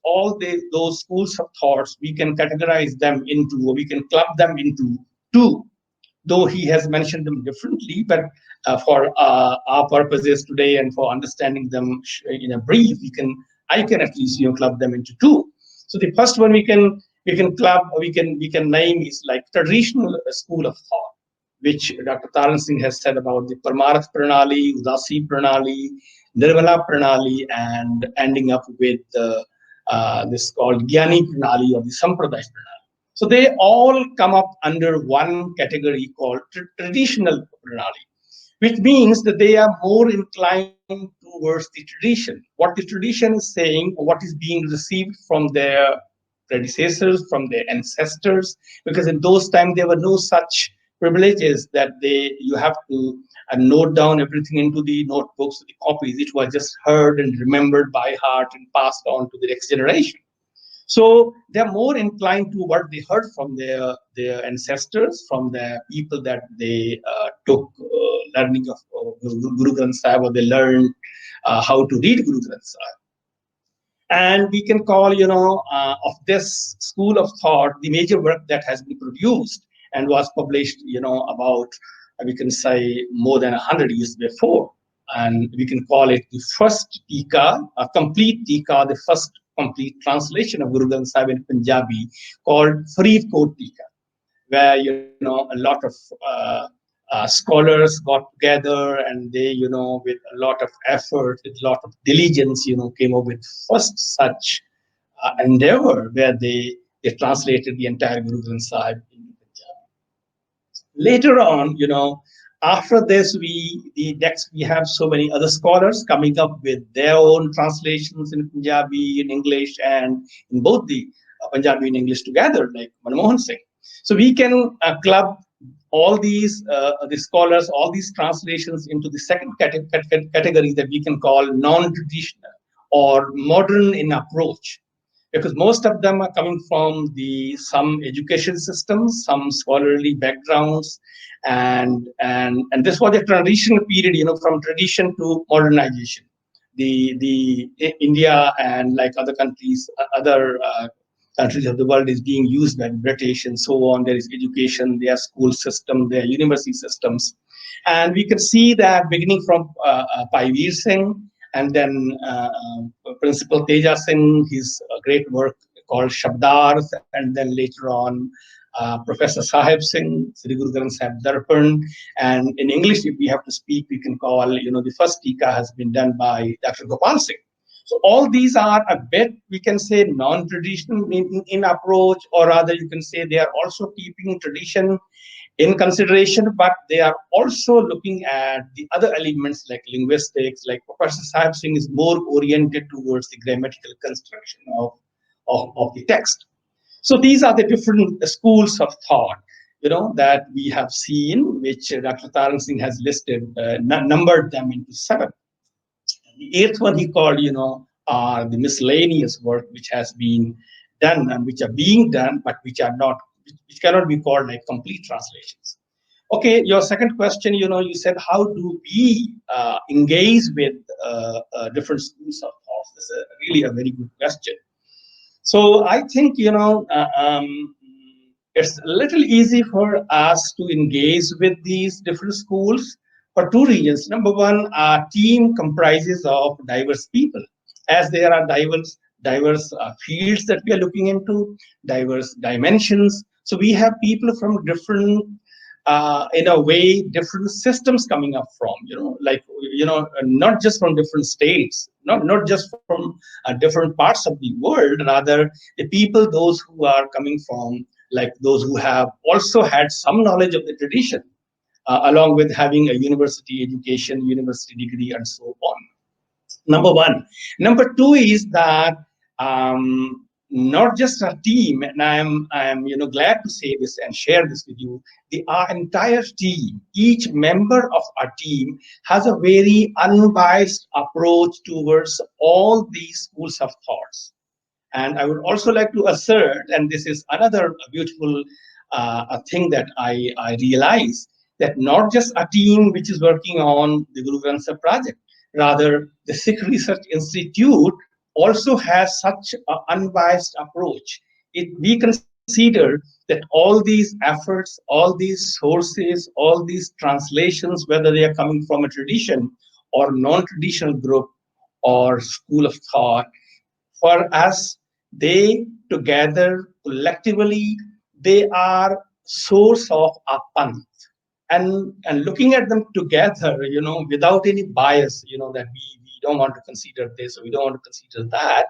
those schools of thoughts, we can categorize them into, or we can club them into two, though he has mentioned them differently, but for our purposes today and for understanding them in a brief, I can at least club them into two. So the first one we can club, or we can name is like traditional school of thought, which Dr. Taran Singh has said about the Paramaarth Pranali, Udasi Pranali, Nirmala Pranali, and ending up with this called Gyani Pranali or the Sampradaya Pranali. So they all come up under one category called traditional Pranali, which means that they are more inclined towards the tradition. What the tradition is saying, or what is being received from their predecessors, from their ancestors, because in those times there were no such privileges that you have to note down everything into the notebooks, the copies. It was just heard and remembered by heart and passed on to the next generation. So they're more inclined to what they heard from their ancestors, from the people that they took learning of Guru Granth Sahib, or they learned how to read Guru Granth Sahib. And we can call, of this school of thought, the major work that has been produced and was published, about, we can say, more than 100 years before. And we can call it the first Tika, a complete Tika, the first complete translation of Guru Granth Sahib in Panjabi, called Faridkot Tika, where, a lot of scholars got together, and they, with a lot of effort, with a lot of diligence, came up with first such endeavor where they translated the entire Guru Granth Sahib into Punjabi. Later on, after this, we have so many other scholars coming up with their own translations in Punjabi, in English, and in both the Punjabi and English together, like Manmohan Singh. So we can club all these the scholars, all these translations into the second category that we can call non-traditional or modern in approach, because most of them are coming from some education systems, some scholarly backgrounds, and this was a transitional period, from tradition to modernization. The India and like other countries, other countries of the world is being used by British and so on. There is education, their school system, their university systems. And we can see that beginning from Bhai Veer Singh, and then Principal Teja Singh, his great work called Shabdars, and then later on Professor Sahib Singh, Sri Guru Granth Sahib Darpan. And in English, if we have to speak, we can call, the first Tika has been done by Dr. Gopal Singh. So all these are a bit, we can say, non-traditional in approach, or rather you can say they are also keeping tradition in consideration, but they are also looking at the other elements like linguistics. Like Professor Sahib Singh is more oriented towards the grammatical construction of the text. So these are the different schools of thought, that we have seen, which Dr. Taran Singh has listed, numbered them into 7. The eighth one he called, are the miscellaneous work which has been done and which are being done, but which cannot be called like complete translations. Okay, your second question, you said, how do we engage with different schools of thought? This is really a very good question. So I think, it's a little easy for us to engage with these different schools for 2 reasons. Number one, our team comprises of diverse people, as there are diverse fields that we are looking into, diverse dimensions. So we have people from different, in a way, different systems coming up from, not just from different states, not just from different parts of the world, rather the people, those who are coming from, like those who have also had some knowledge of the tradition, along with having a university education, university degree, and so on. Number one. Number two is that not just a team, and I'm glad to say this and share this with you. Our entire team, each member of our team, has a very unbiased approach towards all these schools of thoughts. And I would also like to assert, and this is another beautiful thing that I realize, that not just a team which is working on the Guru Granth Sahib Project, rather the Sikh Research Institute also has such an unbiased approach. We consider that all these efforts, all these sources, all these translations, whether they are coming from a tradition or non-traditional group or school of thought, for us, they together collectively, they are source of our panth. And looking at them together, without any bias, that we don't want to consider this or we don't want to consider that,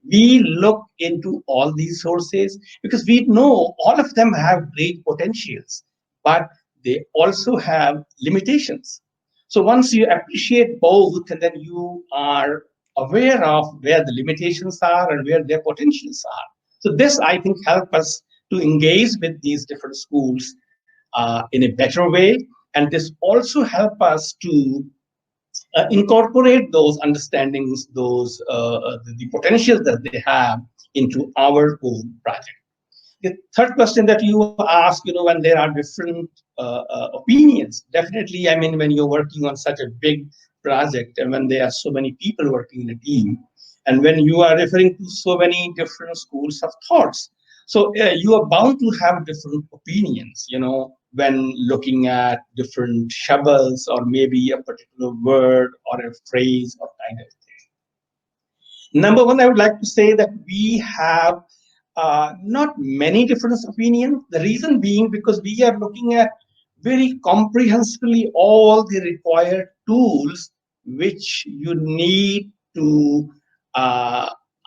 we look into all these sources because we know all of them have great potentials, but they also have limitations. So once you appreciate both, and then you are aware of where the limitations are and where their potentials are. So this, I think, helps us to engage with these different schools in a better way. And this also helps us to incorporate those understandings, the potentials that they have into our own project. The third question that you ask, when there are different opinions, definitely, I mean, when you're working on such a big project and when there are so many people working in a team, and when you are referring to so many different schools of thoughts, so you are bound to have different opinions, when looking at different shabals or maybe a particular word or a phrase or kind of thing. Number one, I would like to say that we have not many different opinions. The reason being because we are looking at very comprehensively all the required tools which you need to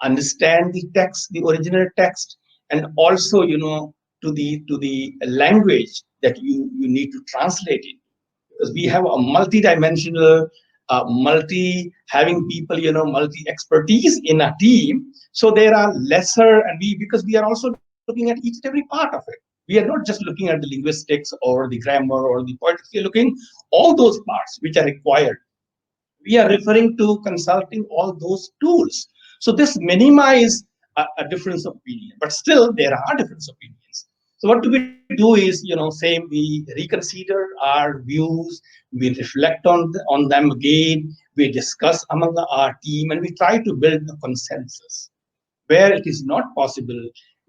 understand the text, the original text, and also, to the language that you need to translate it. Because we have a multi-dimensional, having people, multi-expertise in a team. So there are lesser, and because we are also looking at each and every part of it. We are not just looking at the linguistics or the grammar or the poetics. We are looking all those parts which are required. We are referring to consulting all those tools. So this minimizes a difference of opinion, but still there are different opinions. So what do we do is, same, we reconsider our views, we reflect on them again, we discuss among our team, and we try to build a consensus. Where it is not possible,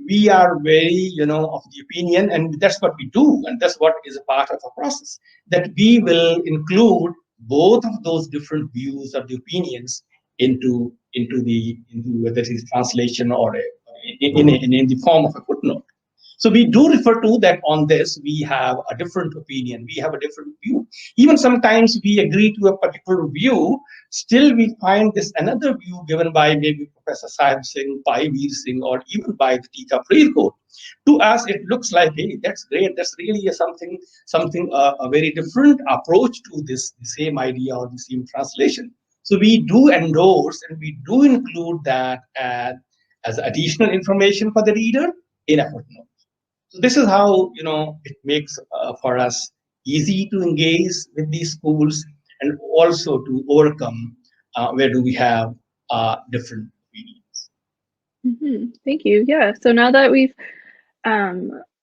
we are very, of the opinion, and that's what we do, and that's what is a part of a process, that we will include both of those different views or the opinions into whether it is translation or in the form of a footnote. So we do refer to that on this, we have a different opinion, we have a different view. Even sometimes we agree to a particular view, still we find this another view given by maybe Professor Sahib Singh, Bhai Veer Singh, or even by the Tika Friedkot. To us, it looks like, hey, that's great. That's really a very different approach to this the same idea or the same translation. So we do endorse and we do include that as additional information for the reader in a footnote. So this is how it makes for us easy to engage with these schools and also to overcome where do we have different opinions. Thank you. Yeah. So now that we've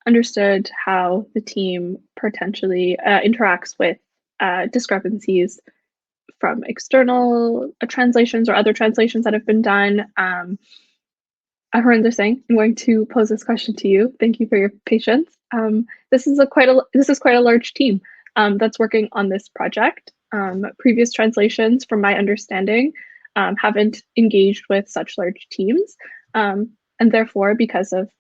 understood how the team potentially interacts with discrepancies from external translations or other translations that have been done, Harinder Singh, I'm going to pose this question to you. Thank you for your patience. This is quite a large team that's working on this project. Previous translations, from my understanding, haven't engaged with such large teams, and therefore, because of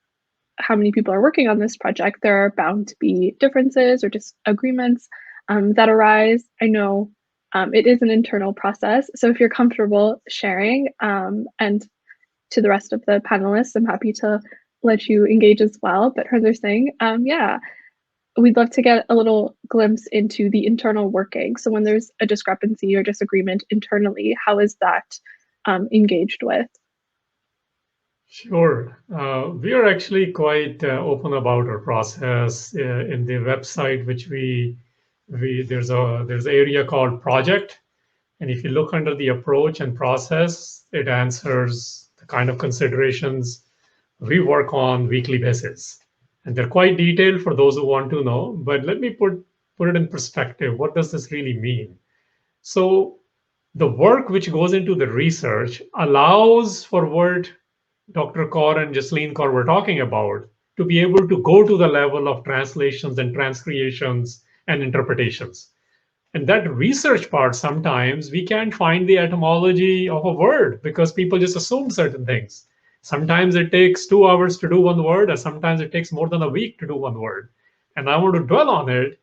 how many people are working on this project, there are bound to be differences or disagreements that arise. I know it is an internal process, so if you're comfortable sharing, and to the rest of the panelists, I'm happy to let you engage as well. But Harinder Singh, yeah, we'd love to get a little glimpse into the internal working. So when there's a discrepancy or disagreement internally, how is that engaged with? Sure. We are actually quite open about our process in the website, which there's an area called project. And if you look under the approach and process, it answers the kind of considerations we work on weekly basis. And they're quite detailed for those who want to know, but let me put it in perspective. What does this really mean? So the work which goes into the research allows for what Dr. Kaur and Jasleen Kaur were talking about, to be able to go to the level of translations and transcreations and interpretations. And that research part, sometimes we can't find the etymology of a word because people just assume certain things. Sometimes it takes 2 hours to do one word, or sometimes it takes more than a week to do one word. And I want to dwell on it,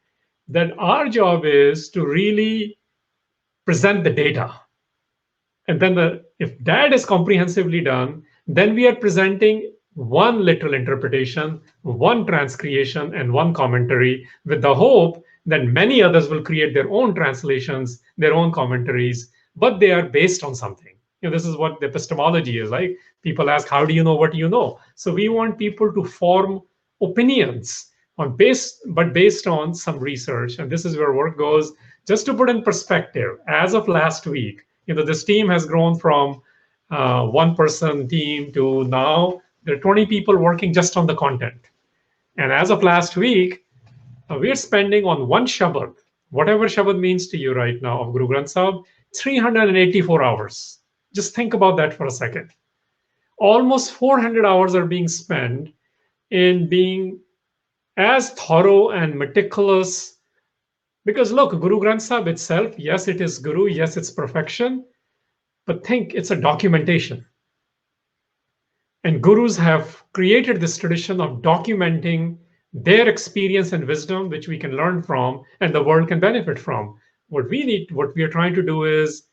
that our job is to really present the data. And then if that is comprehensively done, then we are presenting one literal interpretation, one transcreation, and one commentary, with the hope that many others will create their own translations, their own commentaries, but they are based on something. This is what the epistemology is like. People ask, how do you know what you know? So we want people to form opinions based on some research. And this is where work goes. Just to put in perspective, as of last week, this team has grown from one-person team to now there are 20 people working just on the content. And as of last week, we're spending on one Shabad, whatever Shabad means to you right now, of Guru Granth Sahib, 384 hours. Just think about that for a second. Almost 400 hours are being spent in being as thorough and meticulous. Because look, Guru Granth Sahib itself, yes, it is Guru, yes, it's perfection, but think it's a documentation. And gurus have created this tradition of documenting their experience and wisdom, which we can learn from and the world can benefit from. What we are trying to do is,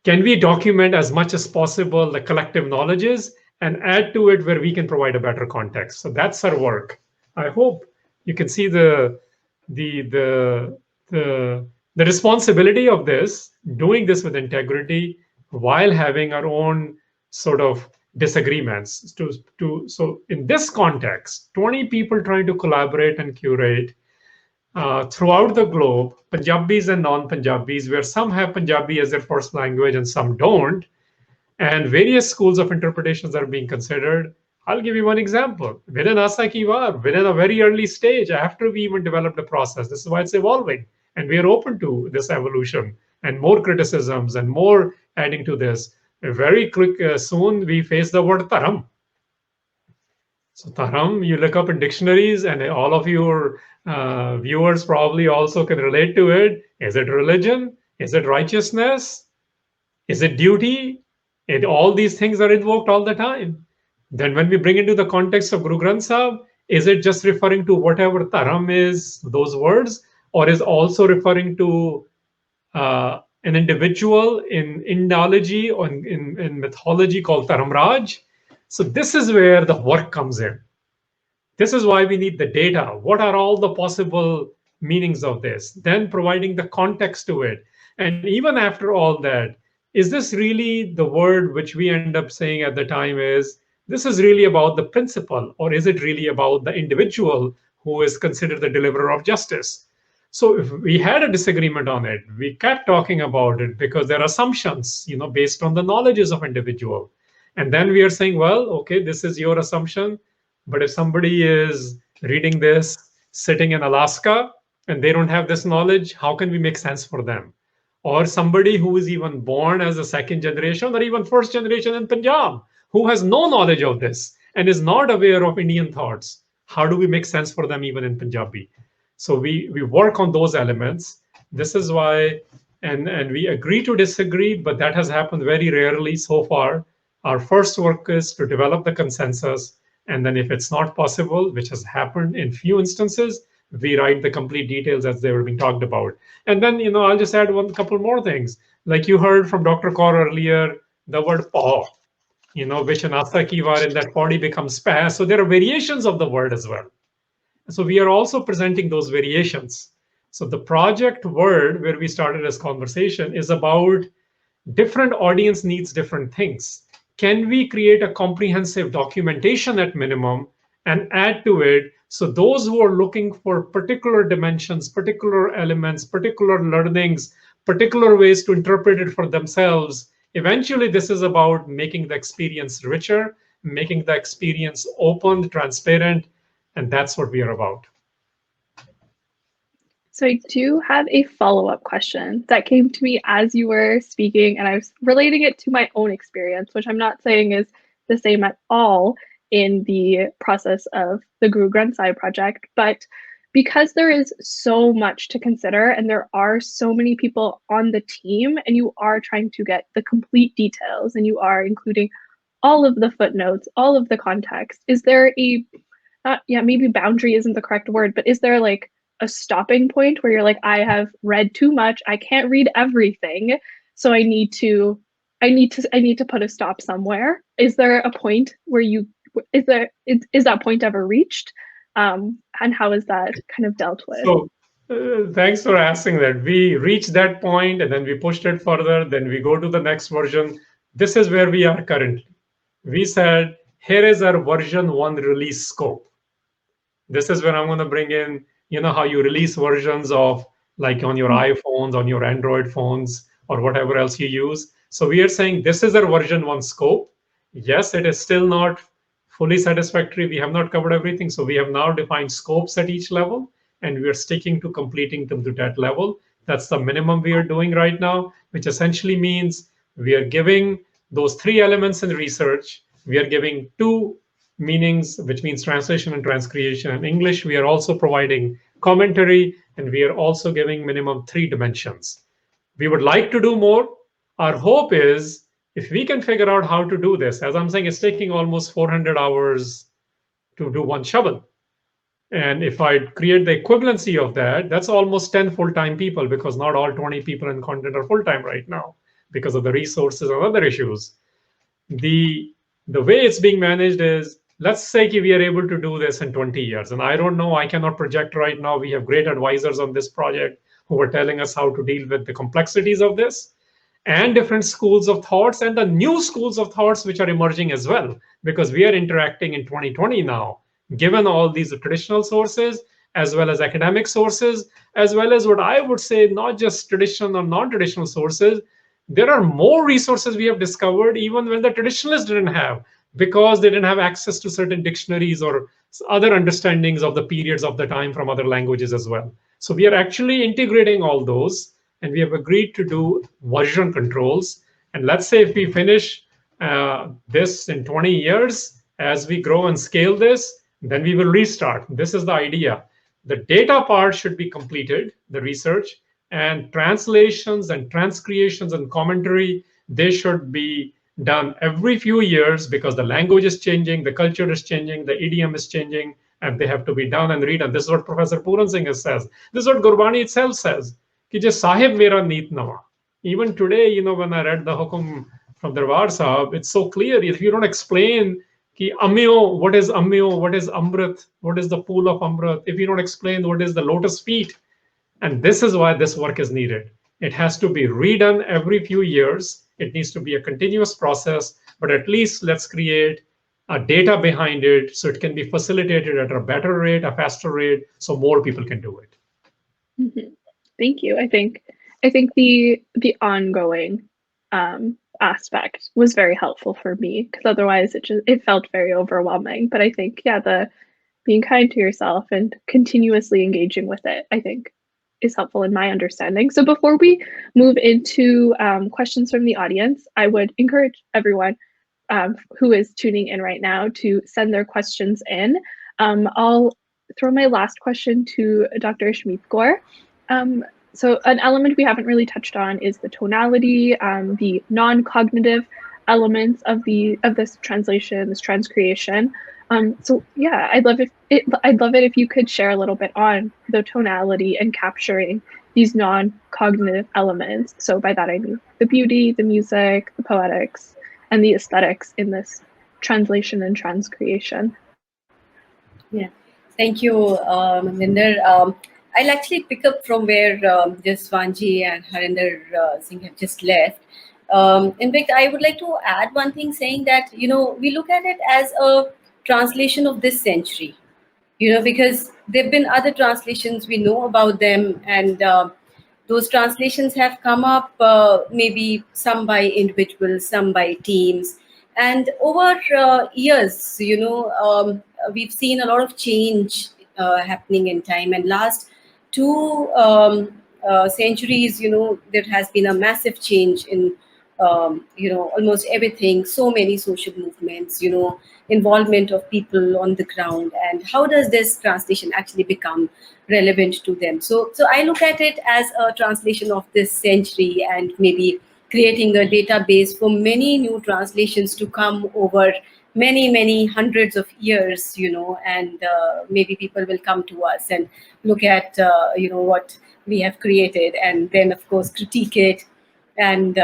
can we document as much as possible the collective knowledges and add to it where we can provide a better context? So that's our work. I hope you can see the responsibility of this, doing this with integrity while having our own sort of disagreements. So in this context, 20 people trying to collaborate and curate throughout the globe, Punjabis and non-Punjabis, where some have Punjabi as their first language and some don't, and various schools of interpretations are being considered. I'll give you one example. Within Asa Ki War, within a very early stage, after we even developed the process, this is why it's evolving. And we are open to this evolution and more criticisms and more adding to this. Very quick, soon we face the word Taram. So Taram, you look up in dictionaries, and all of your viewers probably also can relate to it. Is it religion? Is it righteousness? Is it duty? All these things are invoked all the time. Then when we bring into the context of Guru Granth Sahib, is it just referring to whatever Taram is, those words, or is also referring to an individual in Indology or in mythology called Taramraj? So this is where the work comes in. This is why we need the data. What are all the possible meanings of this? Then providing the context to it. And even after all that, is this really the word which we end up saying at the time is, this is really about the principle, or is it really about the individual who is considered the deliverer of justice? So if we had a disagreement on it, we kept talking about it because there are assumptions, based on the knowledges of individual. And then we are saying, well, okay, this is your assumption. But if somebody is reading this sitting in Alaska and they don't have this knowledge, how can we make sense for them? Or somebody who is even born as a second generation or even first generation in Punjab, who has no knowledge of this and is not aware of Indian thoughts, how do we make sense for them even in Punjabi? So we work on those elements. This is why, and we agree to disagree, but that has happened very rarely so far. Our first work is to develop the consensus. And then if it's not possible, which has happened in few instances, we write the complete details as they were being talked about. And then, I'll just add one couple more things. Like you heard from Dr. Kaur earlier, the word paw, which in Asaki var in that body becomes pa. So there are variations of the word as well. So we are also presenting those variations. So the project word where we started this conversation is about different audience needs different things. Can we create a comprehensive documentation at minimum and add to it so those who are looking for particular dimensions, particular elements, particular learnings, particular ways to interpret it for themselves, eventually this is about making the experience richer, making the experience open, transparent, and that's what we are about. So I do have a follow-up question that came to me as you were speaking, and I was relating it to my own experience, which I'm not saying is the same at all in the process of the Guru Granth Sahib Project, but because there is so much to consider and there are so many people on the team and you are trying to get the complete details and you are including all of the footnotes, all of the context, is there maybe boundary isn't the correct word, but is there like a stopping point where you're like, I have read too much, I can't read everything, so I need to put a stop somewhere? Is there a point where is that point ever reached? And how is that kind of dealt with? So thanks for asking that. We reached that point and then we pushed it further, then we go to the next version. This is where we are currently. We said, here is our version 1 release scope. This is where I'm going to bring in, how you release versions of, like on your iPhones, on your Android phones, or whatever else you use. So we are saying this is our version 1 scope. Yes, it is still not fully satisfactory. We have not covered everything. So we have now defined scopes at each level, and we are sticking to completing them to that level. That's the minimum we are doing right now, which essentially means we are giving those 3 elements in research. We are giving 2 meanings, which means translation and transcreation in English. We are also providing commentary, and we are also giving minimum 3 dimensions. We would like to do more. Our hope is if we can figure out how to do this, as I'm saying, it's taking almost 400 hours to do 1 shabad. And if I create the equivalency of that, that's almost 10 full-time people, because not all 20 people in content are full-time right now because of the resources and other issues. The way it's being managed is, let's say we are able to do this in 20 years. And I don't know, I cannot project right now. We have great advisors on this project who are telling us how to deal with the complexities of this and different schools of thoughts and the new schools of thoughts which are emerging as well, because we are interacting in 2020 now, given all these traditional sources, as well as academic sources, as well as what I would say, not just traditional or non-traditional sources. There are more resources we have discovered even when the traditionalists didn't have, because they didn't have access to certain dictionaries or other understandings of the periods of the time from other languages as well. So we are actually integrating all those, and we have agreed to do version controls. And let's say if we finish this in 20 years, as we grow and scale this, then we will restart. This is the idea. The data part should be completed, the research, and translations and transcreations and commentary, they should be done every few years, because the language is changing, the culture is changing, the idiom is changing, and they have to be done and read. And this is what Professor Puran Singh says. This is what Gurbani itself says. Ki je sahib mera neet nawa. Even today, when I read the hukum from Darbar Sahib, it's so clear. If you don't explain Ki Amyo, what is Amyo? What is Amrit? What is the pool of Amrit? If you don't explain what is the lotus feet, and this is why this work is needed. It has to be redone every few years. It needs to be a continuous process, but at least let's create a data behind it so it can be facilitated at a better rate, a faster rate, so more people can do it. Mhm. Thank you. I think the ongoing aspect was very helpful for me, because otherwise it felt very overwhelming. But I think, yeah, the being kind to yourself and continuously engaging with it, I think, is helpful in my understanding. So before we move into questions from the audience, I would encourage everyone who is tuning in right now to send their questions in. I'll throw my last question to Dr. Ishmeet Kaur. So an element we haven't really touched on is the tonality, the non-cognitive elements of this translation, this transcreation. So yeah, I'd love it if you could share a little bit on the tonality and capturing these non-cognitive elements. So by that I mean the beauty, the music, the poetics, and the aesthetics in this translation and transcreation. Yeah, thank you, Harinder. I'll actually pick up from where Jaswant and Harinder Singh have just left. In fact, I would like to add one thing, saying that, we look at it as a translation of this century, because there have been other translations, we know about them, and those translations have come up, maybe some by individuals, some by teams. And over years, we've seen a lot of change happening in time. And last two centuries, there has been a massive change in almost everything, so many social movements, involvement of people on the ground, and how does this translation actually become relevant to them. So I look at it as a translation of this century, and maybe creating a database for many new translations to come over many hundreds of years, and maybe people will come to us and look at what we have created, and then of course critique it, and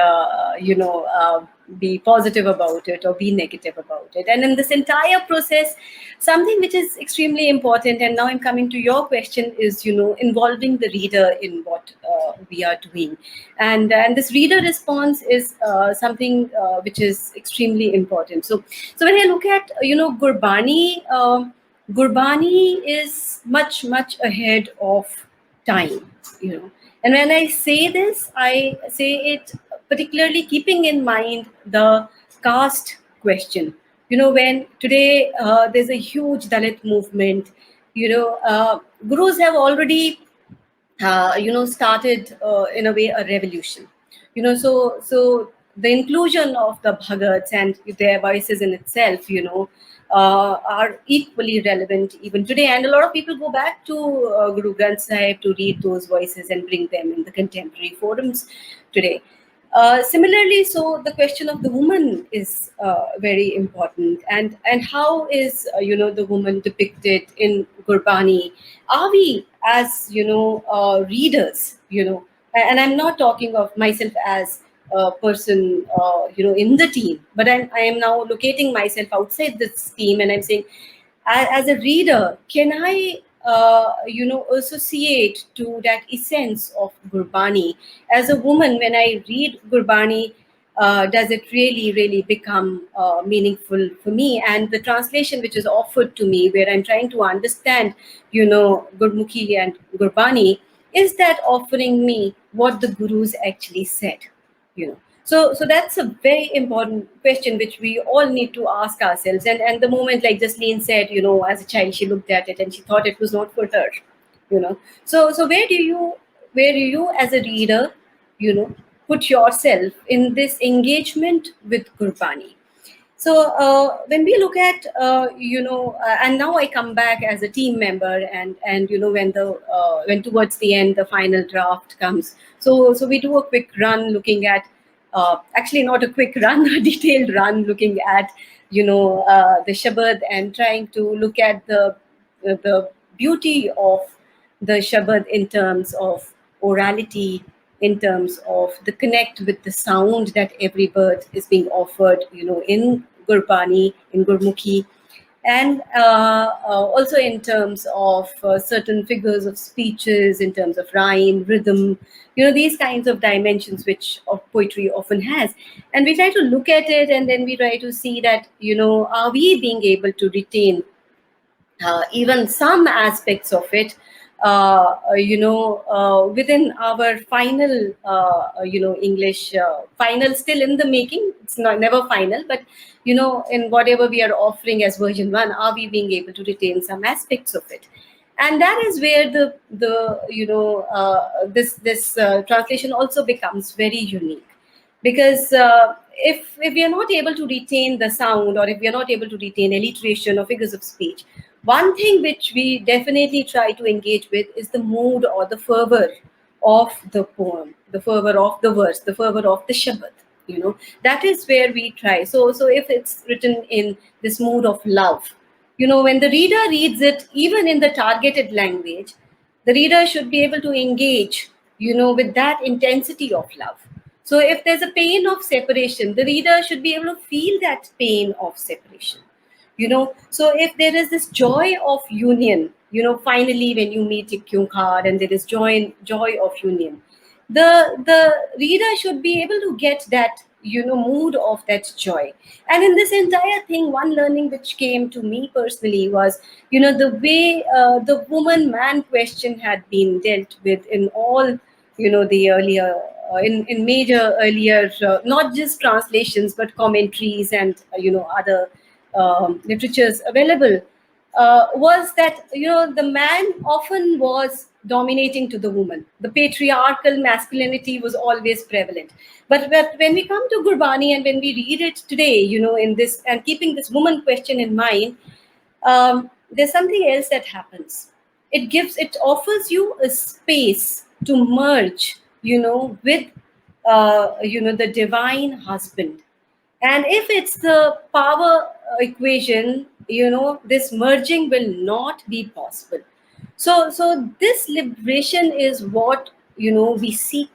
be positive about it or be negative about it. And in this entire process, something which is extremely important, and now I'm coming to your question, is involving the reader in what we are doing. And this reader response is something which is extremely important. So when I look at Gurbani is much ahead of time, and when I say this, I say it particularly keeping in mind the caste question. When today there's a huge Dalit movement, gurus have already, started in a way a revolution. So the inclusion of the Bhagats and their voices in itself, are equally relevant even today. And a lot of people go back to Guru Granth Sahib to read those voices and bring them in the contemporary forums today. Similarly, so the question of the woman is very important, and how is the woman depicted in Gurbani? Are we as readers, and I'm not talking of myself as a person in the team, but I am now locating myself outside this team, and I'm saying, as a reader, can I associate to that essence of Gurbani? As a woman, when I read Gurbani, does it really become meaningful for me? And the translation which is offered to me, where I'm trying to understand, Gurmukhi and Gurbani, is that offering me what the gurus actually said? So that's a very important question which we all need to ask ourselves. And the moment, like Jasleen said, as a child she looked at it and she thought it was not for her. So where do you as a reader, put yourself in this engagement with Gurbani? So when we look at, and now I come back as a team member, and when towards the end the final draft comes, so we do a quick run looking at, actually not a quick run, a detailed run looking at, the Shabad, and trying to look at the beauty of the Shabad in terms of orality, in terms of the connect with the sound that every bird is being offered, in Gurbani, in Gurmukhi, and also in terms of certain figures of speeches, in terms of rhyme, rhythm, these kinds of dimensions which of poetry often has. And we try to look at it, and then we try to see that, are we being able to retain even some aspects of it, within our final, English final, still in the making. It's not never final, but in whatever we are offering as version 1, are we being able to retain some aspects of it? And that is where this translation also becomes very unique, because if we are not able to retain the sound, or if we are not able to retain alliteration or figures of speech, one thing which we definitely try to engage with is the mood or the fervor of the poem, the fervor of the verse, the fervor of the shabad. That is where we try. So if it's written in this mood of love, when the reader reads it, even in the targeted language, the reader should be able to engage, with that intensity of love. So if there's a pain of separation, the reader should be able to feel that pain of separation. So if there is this joy of union, finally when you meet Kyunkar and there is joy of union, the reader should be able to get that, mood of that joy. And in this entire thing, one learning which came to me personally was, the way the woman man question had been dealt with in all, the earlier in major earlier, not just translations but commentaries and other literatures available, was that the man often was dominating to the woman. The patriarchal masculinity was always prevalent. But when we come to Gurbani and when we read it today, in this, and keeping this woman question in mind, there's something else that happens. It offers you a space to merge, with the divine husband. And if it's the power equation, this merging will not be possible. So this liberation is what, we seek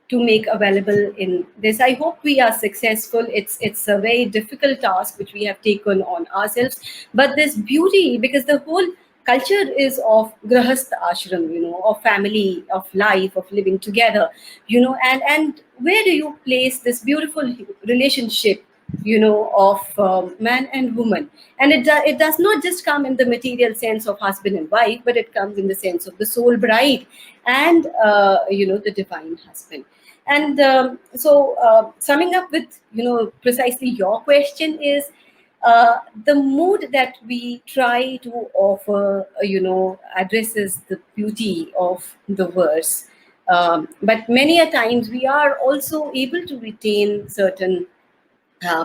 to make available in this. I hope we are successful. It's a very difficult task which we have taken on ourselves. But this beauty, because the whole culture is of grahastha ashram, of family, of life, of living together, and where do you place this beautiful relationship, of man and woman? And it does not just come in the material sense of husband and wife, but it comes in the sense of the soul bride and the divine husband. And summing up with precisely your question is, the mood that we try to offer addresses the beauty of the verse, but many a times we are also able to retain certain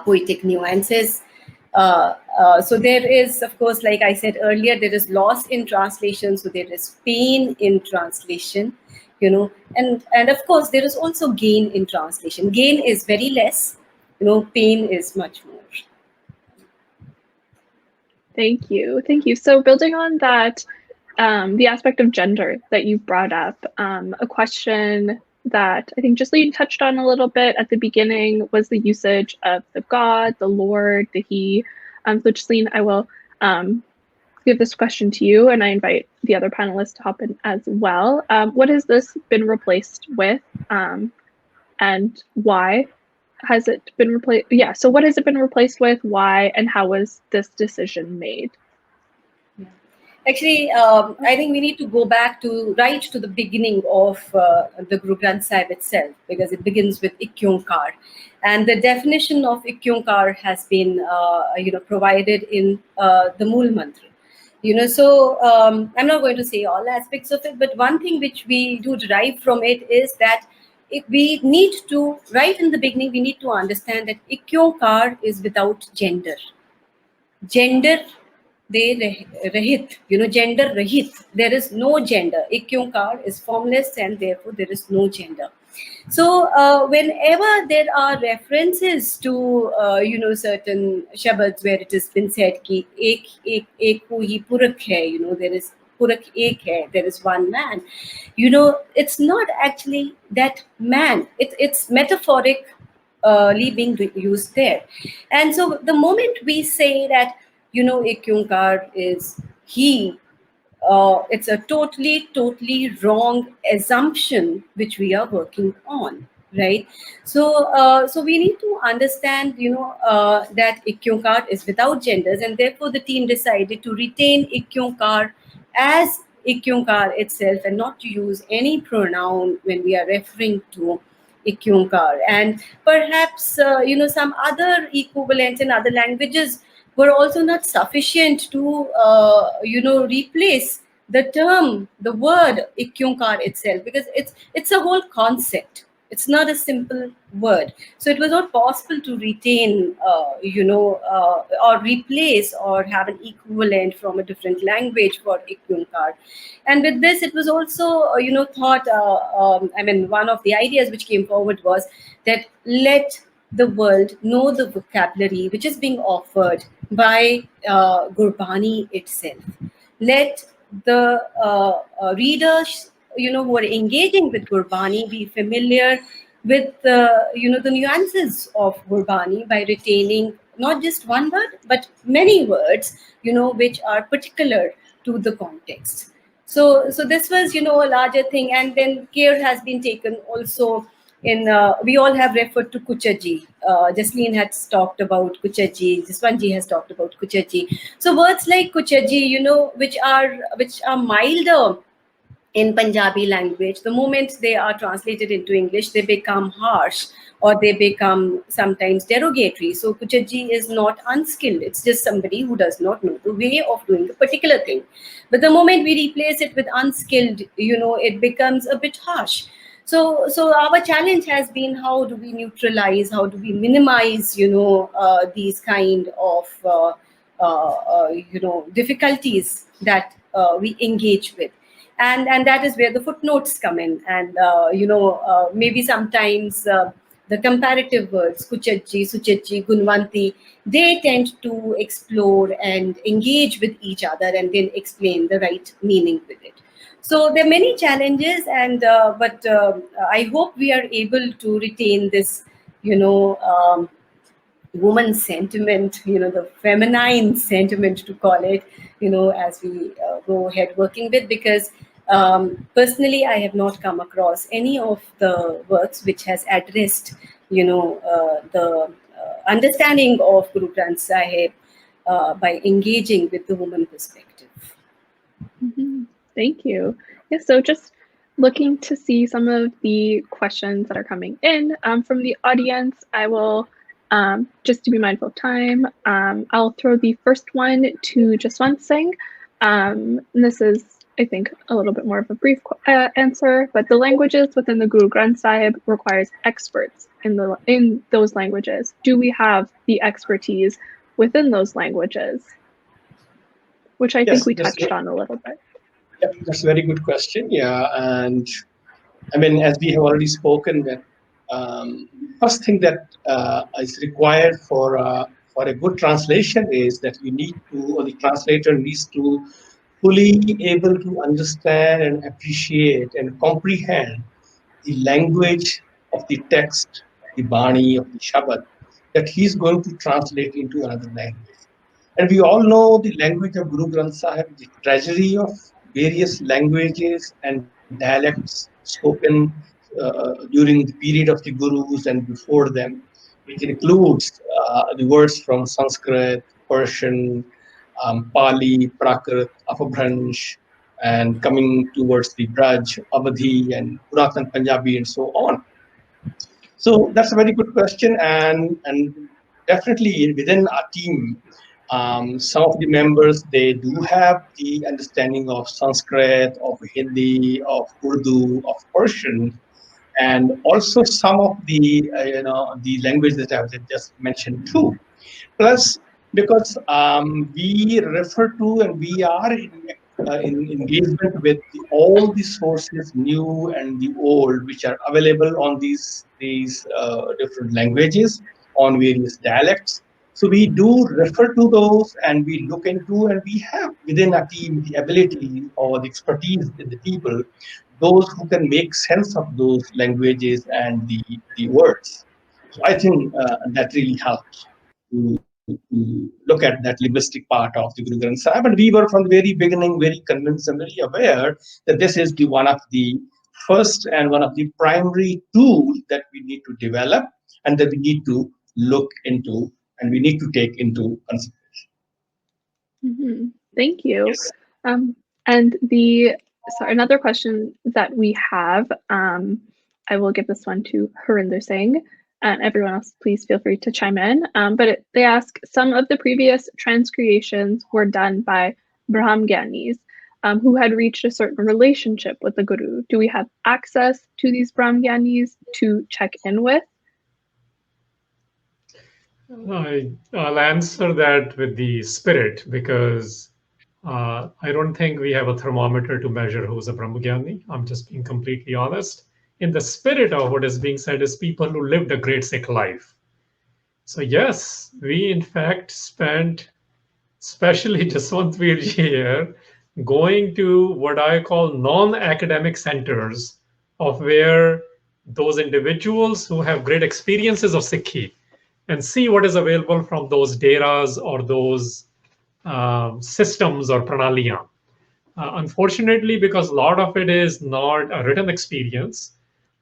poetic nuances. So there is, of course, like I said earlier, there is loss in translation, so there is pain in translation, and of course there is also gain in translation. Gain is very less, pain is much more. Thank you. Thank you. So building on that, the aspect of gender that you brought up, a question that I think Jasleen touched on a little bit at the beginning was the usage of the God, the Lord, the He. So Jasleen, I will give this question to you, and I invite the other panelists to hop in as well. What has this been replaced with, and why has it been replaced? Yeah, so what has it been replaced with, why, and how was this decision made? Actually, I think we need to go back right to the beginning of the Guru Granth Sahib itself, because it begins with Ikyunkar. And the definition of Ikyunkar has been provided in the Mool Mantra. So I'm not going to say all aspects of it, but one thing which we do derive from it is that we need to, right in the beginning, we need to understand that Ikyunkar is without gender. Gender rahit, gender rahit. There is no gender. Ikyunkar is formless, and therefore there is no gender. So whenever there are references to certain shabads where it has been said ki ek ko hi purak hai, there is purak ek hai, there is one man, it's not actually that man. It's metaphoric being used there. And so the moment we say that, ikyunkar is he, it's a totally wrong assumption which we are working on, right? So we need to understand, that ikyunkar is without genders, and therefore the team decided to retain ikyunkar as ikyunkar itself and not to use any pronoun when we are referring to ikyunkar. And perhaps some other equivalents in other languages were also not sufficient to replace the word ikyunkar itself, because it's a whole concept. It's not a simple word. So it was not possible to retain, or replace or have an equivalent from a different language for ikyunkar. And with this, it was also, thought, one of the ideas which came forward was that let the world know the vocabulary which is being offered by Gurbani itself. Let the readers, who are engaging with Gurbani, be familiar with the nuances of Gurbani by retaining not just one word but many words, which are particular to the context. So this was, a larger thing, and then care has been taken also in. We all have referred to Kuchaji. Jasleen has talked about Kuchaji. Jaswant has talked about Kuchaji. So words like Kuchaji, which are milder in Panjabi language, the moment they are translated into English, they become harsh or they become sometimes derogatory. So Kuchaji is not unskilled. It's just somebody who does not know the way of doing a particular thing. But the moment we replace it with unskilled, it becomes a bit harsh. So our challenge has been, how do we neutralize, how do we minimize, these kind of, difficulties that we engage with. And that is where the footnotes come in. And maybe sometimes the comparative words kuchaji, suchaji, gunvanti, they tend to explore and engage with each other and then explain the right meaning with it. So there are many challenges, and but I hope we are able to retain this, woman sentiment, the feminine sentiment to call it, as we go ahead working with, because personally, I have not come across any of the works which has addressed, the understanding of Guru Granth Sahib by engaging with the woman perspective. Mm-hmm. Thank you. Yeah, so just looking to see some of the questions that are coming in from the audience. I will, just to be mindful of time, I'll throw the first one to Jaswant Singh. And this is, I think, a little bit more of a brief answer, but the languages within the Guru Granth Sahib requires experts in those languages. Do we have the expertise within those languages? Which I think we touched on a little bit. Yeah, that's a very good question. Yeah, and I mean, as we have already spoken, that first thing that is required for a good translation is that you need to, or the translator needs to fully able to understand and appreciate and comprehend the language of the text, the Bani, of the Shabad, that he's going to translate into another language. And we all know the language of Guru Granth Sahib, the treasury of various languages and dialects spoken during the period of the Gurus and before them, which includes the words from Sanskrit, Persian, Pali, Prakrit, Apabhransh, and coming towards the Braj, Avadhi, and Puratan Panjabi, and so on. So that's a very good question, and definitely within our team, some of the members, they do have the understanding of Sanskrit, of Hindi, of Urdu, of Persian, and also some of the the language that I just mentioned too. Plus, because we refer to and we are in engagement with all the sources, new and the old, which are available on these different languages, on various dialects. So we do refer to those and we look into, and we have within our team the ability or the expertise in the people, those who can make sense of those languages and the words. So I think that really helps to look at that linguistic part of the Guru Granth Sahib. And we were from the very beginning very convinced and very aware that this is the one of the first and one of the primary tools that we need to develop and that we need to look into and we need to take into consideration. Mhm. Thank you. Yes. And another question that we have, I will give this one to Harinder Singh, and everyone else, please feel free to chime in. They ask, some of the previous transcreations were done by Brahmgyanis who had reached a certain relationship with the Guru. Do we have access to these Brahmgyanis to check in with? I'll answer that with the spirit, because I don't think we have a thermometer to measure who's a Brahmagyani. I'm just being completely honest. In the spirit of what is being said is people who lived a great Sikh life. So yes, we in fact spent, especially Jaswant here, going to what I call non-academic centers of where those individuals who have great experiences of Sikhi and see what is available from those deras or those systems or pranaliyan. Unfortunately, because a lot of it is not a written experience,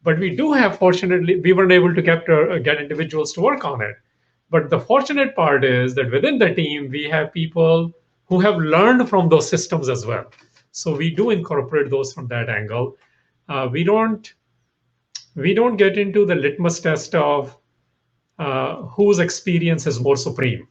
but we do have, fortunately, we weren't able to get individuals to work on it. But the fortunate part is that within the team, we have people who have learned from those systems as well. So we do incorporate those from that angle. We don't get into the litmus test of whose experience is more supreme.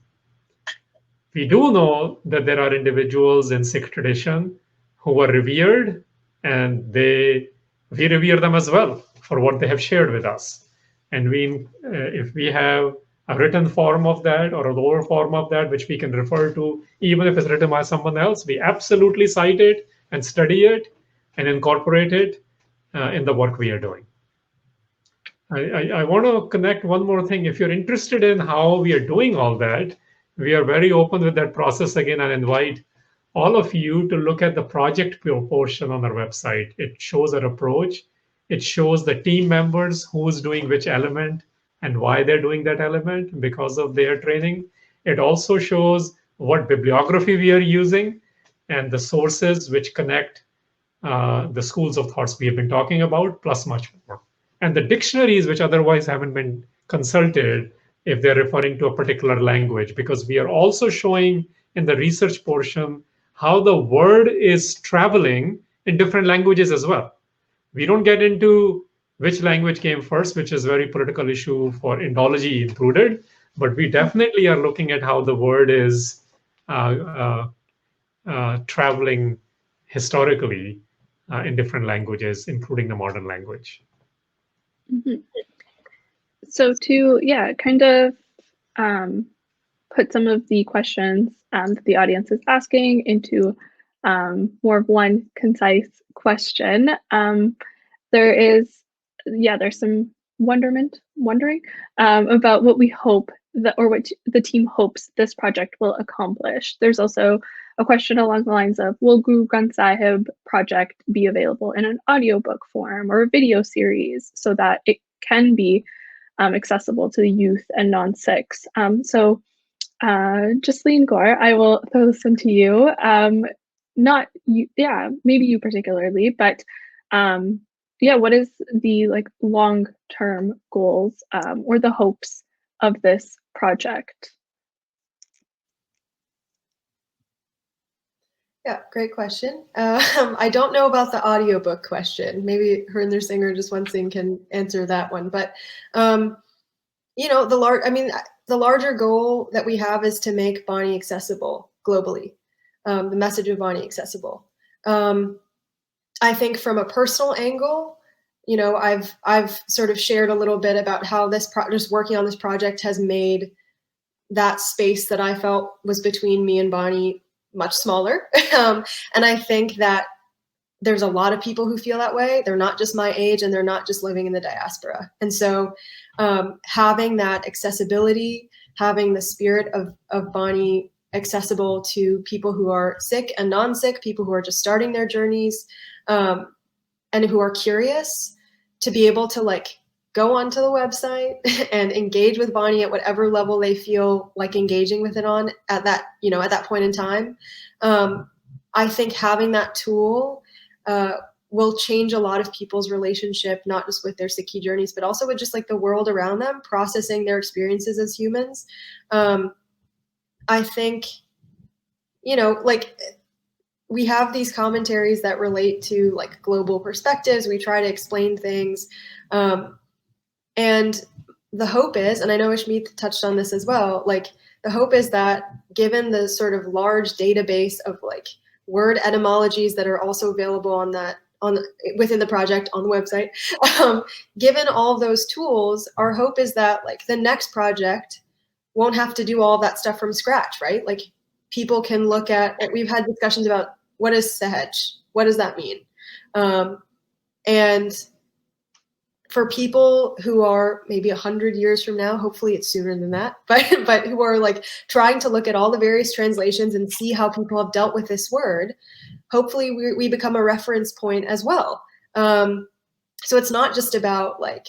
We do know that there are individuals in Sikh tradition who are revered, and we revere them as well for what they have shared with us. And if we have a written form of that or a lower form of that, which we can refer to, even if it's written by someone else, we absolutely cite it and study it and incorporate it in the work we are doing. I want to connect one more thing. If you're interested in how we are doing all that, we are very open with that process again and invite all of you to look at the project portion on our website. It shows our approach. It shows the team members who's doing which element and why they're doing that element because of their training. It also shows what bibliography we are using and the sources which connect the schools of thoughts we have been talking about, plus much more. And the dictionaries which otherwise haven't been consulted if they're referring to a particular language, because we are also showing in the research portion how the word is traveling in different languages as well. We don't get into which language came first, which is a very political issue for Indology included, but we definitely are looking at how the word is traveling historically in different languages, including the modern language. Mm-hmm. So to, kind of put some of the questions that the audience is asking into more of one concise question, there's some wondering about what we hope or what the team hopes this project will accomplish. There's also a question along the lines of, will Guru Granth Sahib Project be available in an audiobook form or a video series so that it can be accessible to the youth and non-Sikhs? So Jasleen Kaur, I will throw this one to you. Not you, maybe you particularly, but what is the long-term goals or the hopes of this project? Yeah, great question. I don't know about the audiobook question. Maybe Harinder Singh or Jaswant Singh can answer that one. But the larger goal that we have is to make Bani accessible globally, the message of Bani accessible. I think from a personal angle, I've sort of shared a little bit about how just working on this project has made that space that I felt was between me and Bani much smaller. And I think that there's a lot of people who feel that way. They're not just my age and they're not just living in the diaspora. And so having that accessibility, having the spirit of Bani accessible to people who are Sikh and non-Sikh, people who are just starting their journeys and who are curious, to be able to go onto the website and engage with Bonnie at whatever level they feel like engaging with it on at that, at that point in time. I think having that tool will change a lot of people's relationship, not just with their Sikhi journeys, but also with just like the world around them, processing their experiences as humans. I think, like we have these commentaries that relate to like global perspectives. We try to explain things. And the hope is, and I know Ishmeet touched on this as well, like the hope is that given the sort of large database of like word etymologies that are also available within the project on the website, given all those tools, our hope is that like the next project won't have to do all that stuff from scratch, right? Like people can look at, we've had discussions about what is Sahaj? What does that mean? And for people who are maybe 100 years from now, hopefully it's sooner than that, but who are like trying to look at all the various translations and see how people have dealt with this word, hopefully we become a reference point as well. So it's not just about like,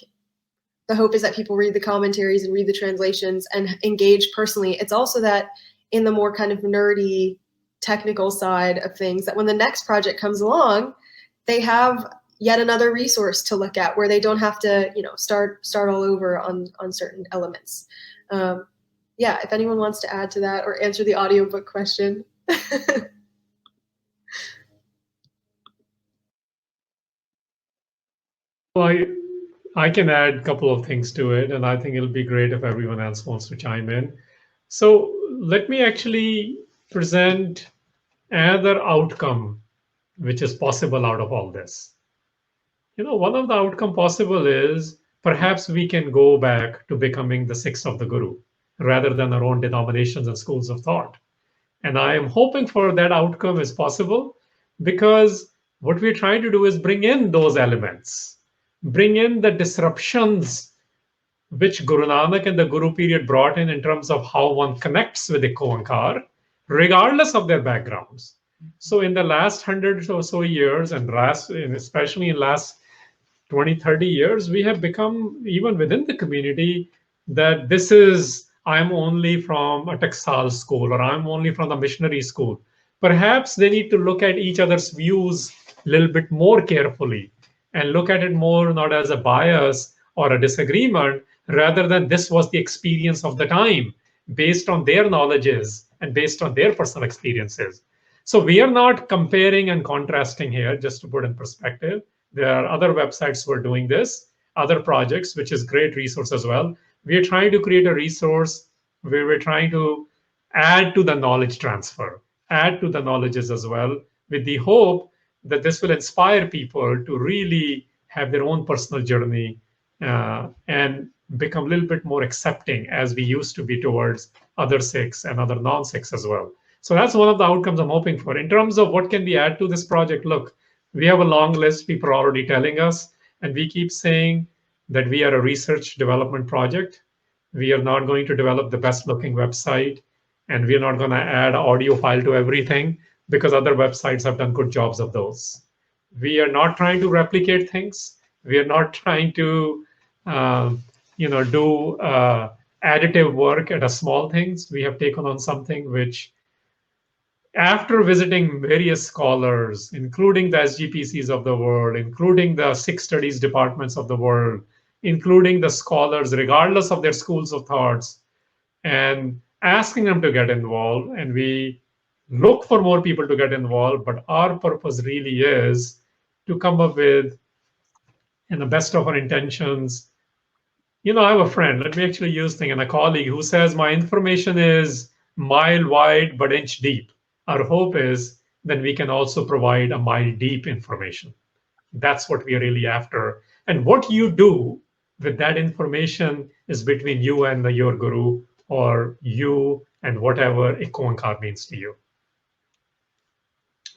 the hope is that people read the commentaries and read the translations and engage personally. It's also that in the more kind of nerdy technical side of things, that when the next project comes along, they have yet another resource to look at where they don't have to, start all over on certain elements. Yeah, if anyone wants to add to that or answer the audiobook question. Well, I can add a couple of things to it, and I think it'll be great if everyone else wants to chime in. So let me actually present another outcome which is possible out of all this. One of the outcome possible is perhaps we can go back to becoming the Sikhs of the Guru rather than our own denominations and schools of thought. And I am hoping for that outcome is possible because what we're trying to do is bring in those elements, bring in the disruptions which Guru Nanak and the Guru period brought in terms of how one connects with the Oankar, regardless of their backgrounds. So in the last 100 or so years, and especially in last 20, 30 years, we have become, even within the community, that I'm only from a Taxal school, or I'm only from the missionary school. Perhaps they need to look at each other's views a little bit more carefully and look at it more not as a bias or a disagreement, rather than this was the experience of the time based on their knowledges and based on their personal experiences. So we are not comparing and contrasting here, just to put in perspective. There are other websites who are doing this, other projects, which is great resource as well. We are trying to create a resource where we're trying to add to the knowledge transfer, add to the knowledges as well, with the hope that this will inspire people to really have their own personal journey and become a little bit more accepting as we used to be towards other Sikhs and other non-Sikhs as well. So that's one of the outcomes I'm hoping for. In terms of what can we add to this project, look, we have a long list, people are already telling us, and we keep saying that we are a research development project. We are not going to develop the best looking website, and we're not going to add audio file to everything because other websites have done good jobs of those. We are not trying to replicate things. We are not trying to do additive work at a small things. We have taken on something which, after visiting various scholars, including the SGPCs of the world, including the Sikh studies departments of the world, including the scholars, regardless of their schools of thoughts, and asking them to get involved. And we look for more people to get involved, but our purpose really is to come up with, in the best of our intentions, I have a friend, let me actually use thing, and a colleague who says, my information is mile wide, but inch deep. Our hope is that we can also provide a mile deep information. That's what we are really after. And what you do with that information is between you and your guru, or you and whatever a Oankar means to you.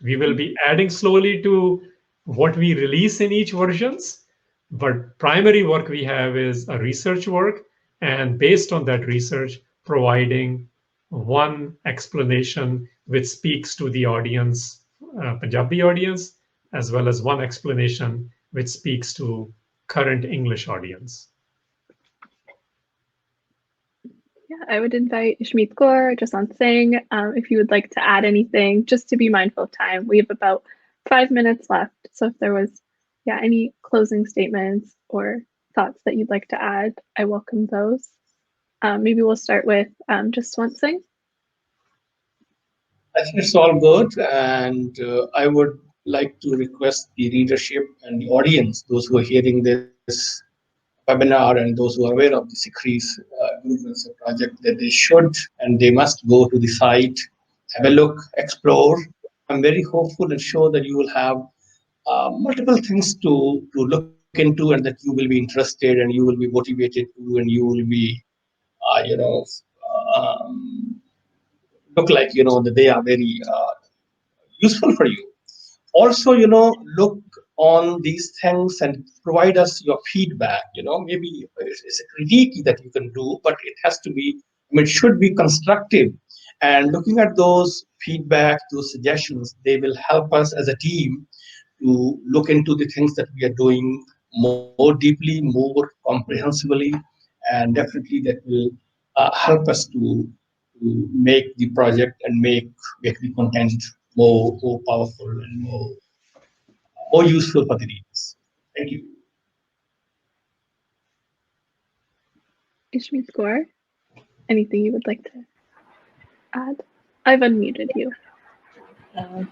We will be adding slowly to what we release in each versions, but primary work we have is a research work, and based on that research, providing one explanation which speaks to the audience, Punjabi audience, as well as one explanation which speaks to current English audience. Yeah, I would invite Ishmeet Kaur, Jaswant Singh, if you would like to add anything, just to be mindful of time. We have about 5 minutes left. So if there was, yeah, any closing statements or thoughts that you'd like to add, I welcome those. Maybe we'll start with Jaswant Singh. I think it's all good, and I would like to request the readership and the audience, those who are hearing this webinar and those who are aware of the Sikh's Guru Granth Sahib project, that they should and they must go to the site, have a look, explore. I'm very hopeful and sure that you will have multiple things to look into, and that you will be interested and you will be motivated to, and you will be, um, look like that they are very useful for you. Also, look on these things and provide us your feedback. Maybe it's a critique that you can do, but it has to be, it should be constructive. And looking at those feedback, those suggestions, they will help us as a team to look into the things that we are doing more deeply, more comprehensively, and definitely that will help us to make the project and make the content more powerful and more useful for the readers. Thank you. Ishmeet Kaur, anything you would like to add? I've unmuted you. Uh,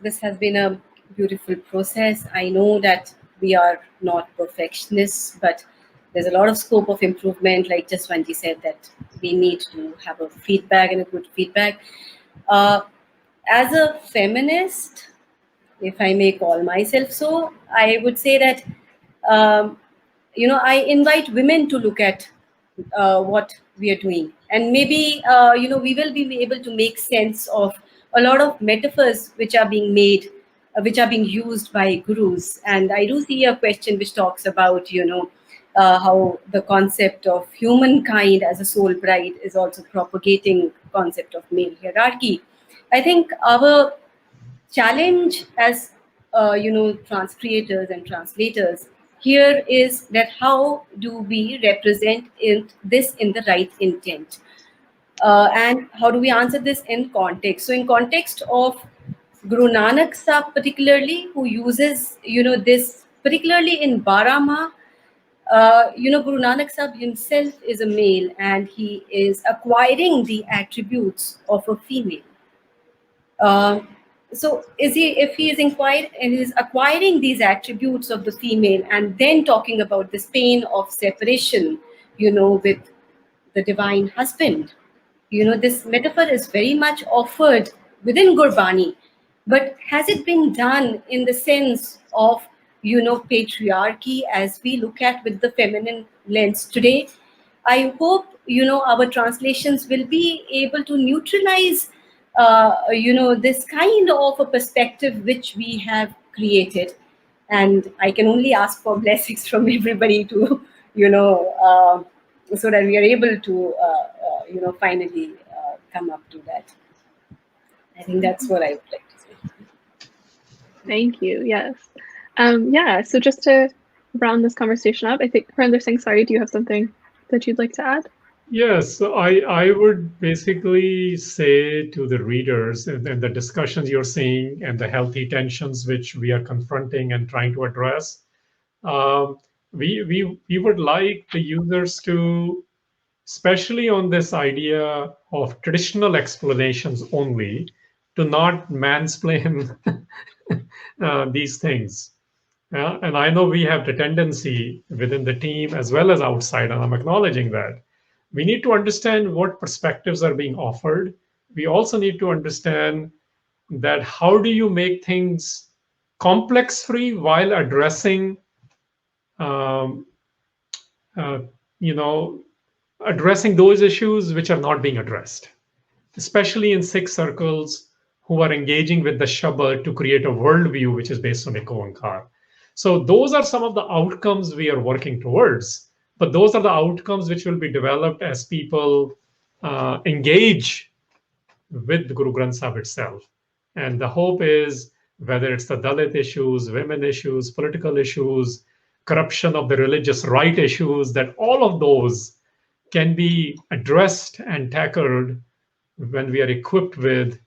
this has been a beautiful process. I know that we are not perfectionists, but there's a lot of scope of improvement. Like Jaswant said, that we need to have a feedback and a good feedback. As a feminist, if I may call myself so, I would say that I invite women to look at what we are doing, and maybe we will be able to make sense of a lot of metaphors which are being made, which are being used by gurus. And I do see a question which talks about how the concept of humankind as a soul bride is also propagating concept of male hierarchy. I think our challenge as trans creators and translators here is that how do we represent this in the right intent, and how do we answer this in context. So in context of Guru Nanak Sahib particularly, who uses this particularly in Barama. Guru Nanak Sahib himself is a male, and he is acquiring the attributes of a female. Um, so if he is acquiring these attributes of the female, and then talking about this pain of separation, with the divine husband, this metaphor is very much offered within Gurbani, but has it been done in the sense of patriarchy as we look at with the feminine lens today? I hope our translations will be able to neutralize this kind of a perspective which we have created. And I can only ask for blessings from everybody to so that we are able to finally come up to that. I think that's what I would like to say. Thank you. Yes. Yeah. So just to round this conversation up, I think Harinder Singh, sorry, do you have something that you'd like to add? Yes, so I would basically say to the readers and the discussions you're seeing and the healthy tensions which we are confronting and trying to address, we would like the users to, especially on this idea of traditional explanations only, to not mansplain these things. And I know we have the tendency within the team as well as outside, and I'm acknowledging that. We need to understand what perspectives are being offered. We also need to understand that how do you make things complex free while addressing, um, uh, you know, addressing those issues which are not being addressed, especially in Sikh circles who are engaging with the Shabad to create a worldview which is based on Eko Ankar. So those are some of the outcomes we are working towards. But those are the outcomes which will be developed as people engage with the Guru Granth Sahib itself. And the hope is, whether it's the Dalit issues, women issues, political issues, corruption of the religious right issues, that all of those can be addressed and tackled when we are equipped with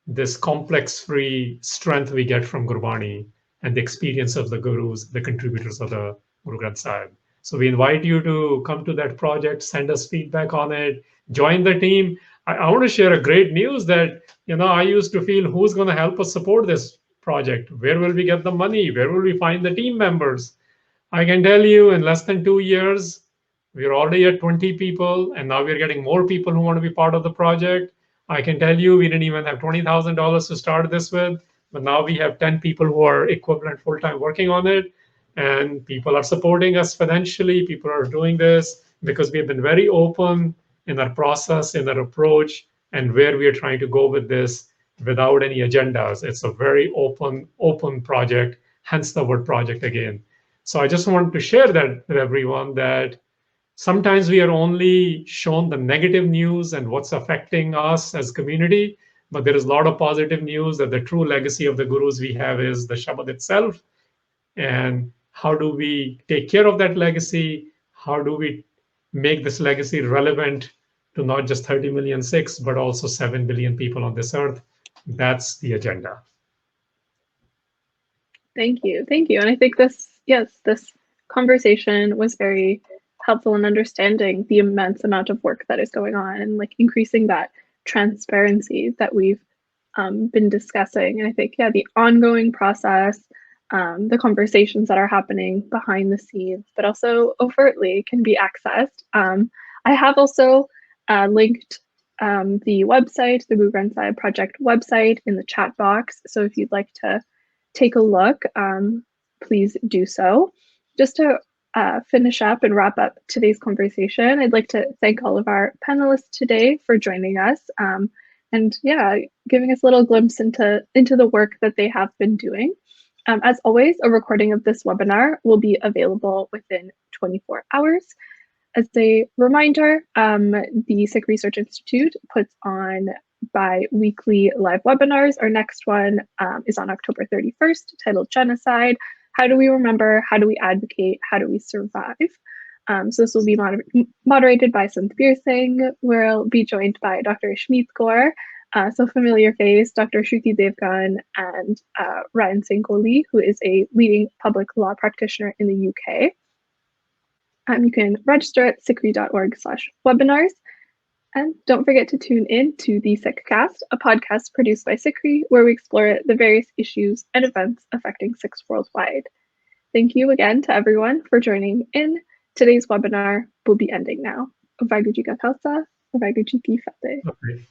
this complex-free strength we get from Gurbani and the experience of the gurus, the contributors of the Guru Granth Sahib. So we invite you to come to that project, send us feedback on it, join the team. I want to share a great news that, I used to feel, who's going to help us support this project? Where will we get the money? Where will we find the team members? I can tell you, in less than 2 years, we're already at 20 people, and now we're getting more people who want to be part of the project. I can tell you, we didn't even have $20,000 to start this with, but now we have 10 people who are equivalent full-time working on it, and people are supporting us financially. People are doing this because we have been very open in our process, in our approach, and where we are trying to go with this without any agendas. It's a very open project, hence the word project again. So I just wanted to share that with everyone, that sometimes we are only shown the negative news and what's affecting us as community, but there is a lot of positive news that the true legacy of the gurus we have is the Shabad itself. And how do we take care of that legacy? How do we make this legacy relevant to not just 30 million Sikhs, but also 7 billion people on this earth? That's the agenda. Thank you. And I think this conversation was very helpful in understanding the immense amount of work that is going on and like increasing that transparency that we've been discussing. And I think, the ongoing process, the conversations that are happening behind the scenes, but also overtly can be accessed. I have also linked the website, the Guru Granth Sahib Project website, in the chat box. So if you'd like to take a look, please do so. Just to finish up and wrap up today's conversation, I'd like to thank all of our panelists today for joining us, and giving us a little glimpse into the work that they have been doing. As always, a recording of this webinar will be available within 24 hours. As a reminder, the Sikh Research Institute puts on bi-weekly live webinars. Our next one is on October 31st, titled Genocide: How do we remember? How do we advocate? How do we survive? So this will be moderated by Harinder Singh. We'll be joined by Dr. Ishmeet Kaur, so familiar face, Dr. Shruti Devgan, and Ryan Singh Kohli, who is a leading public law practitioner in the UK. You can register at sikhri.org/webinars. And don't forget to tune in to the Sikhcast, a podcast produced by Sikhri, where we explore the various issues and events affecting Sikhs worldwide. Thank you again to everyone for joining in. Today's webinar will be ending now. Vaheguru Ji Ka Khalsa, Vaheguru Ji Ki Fateh. Okay.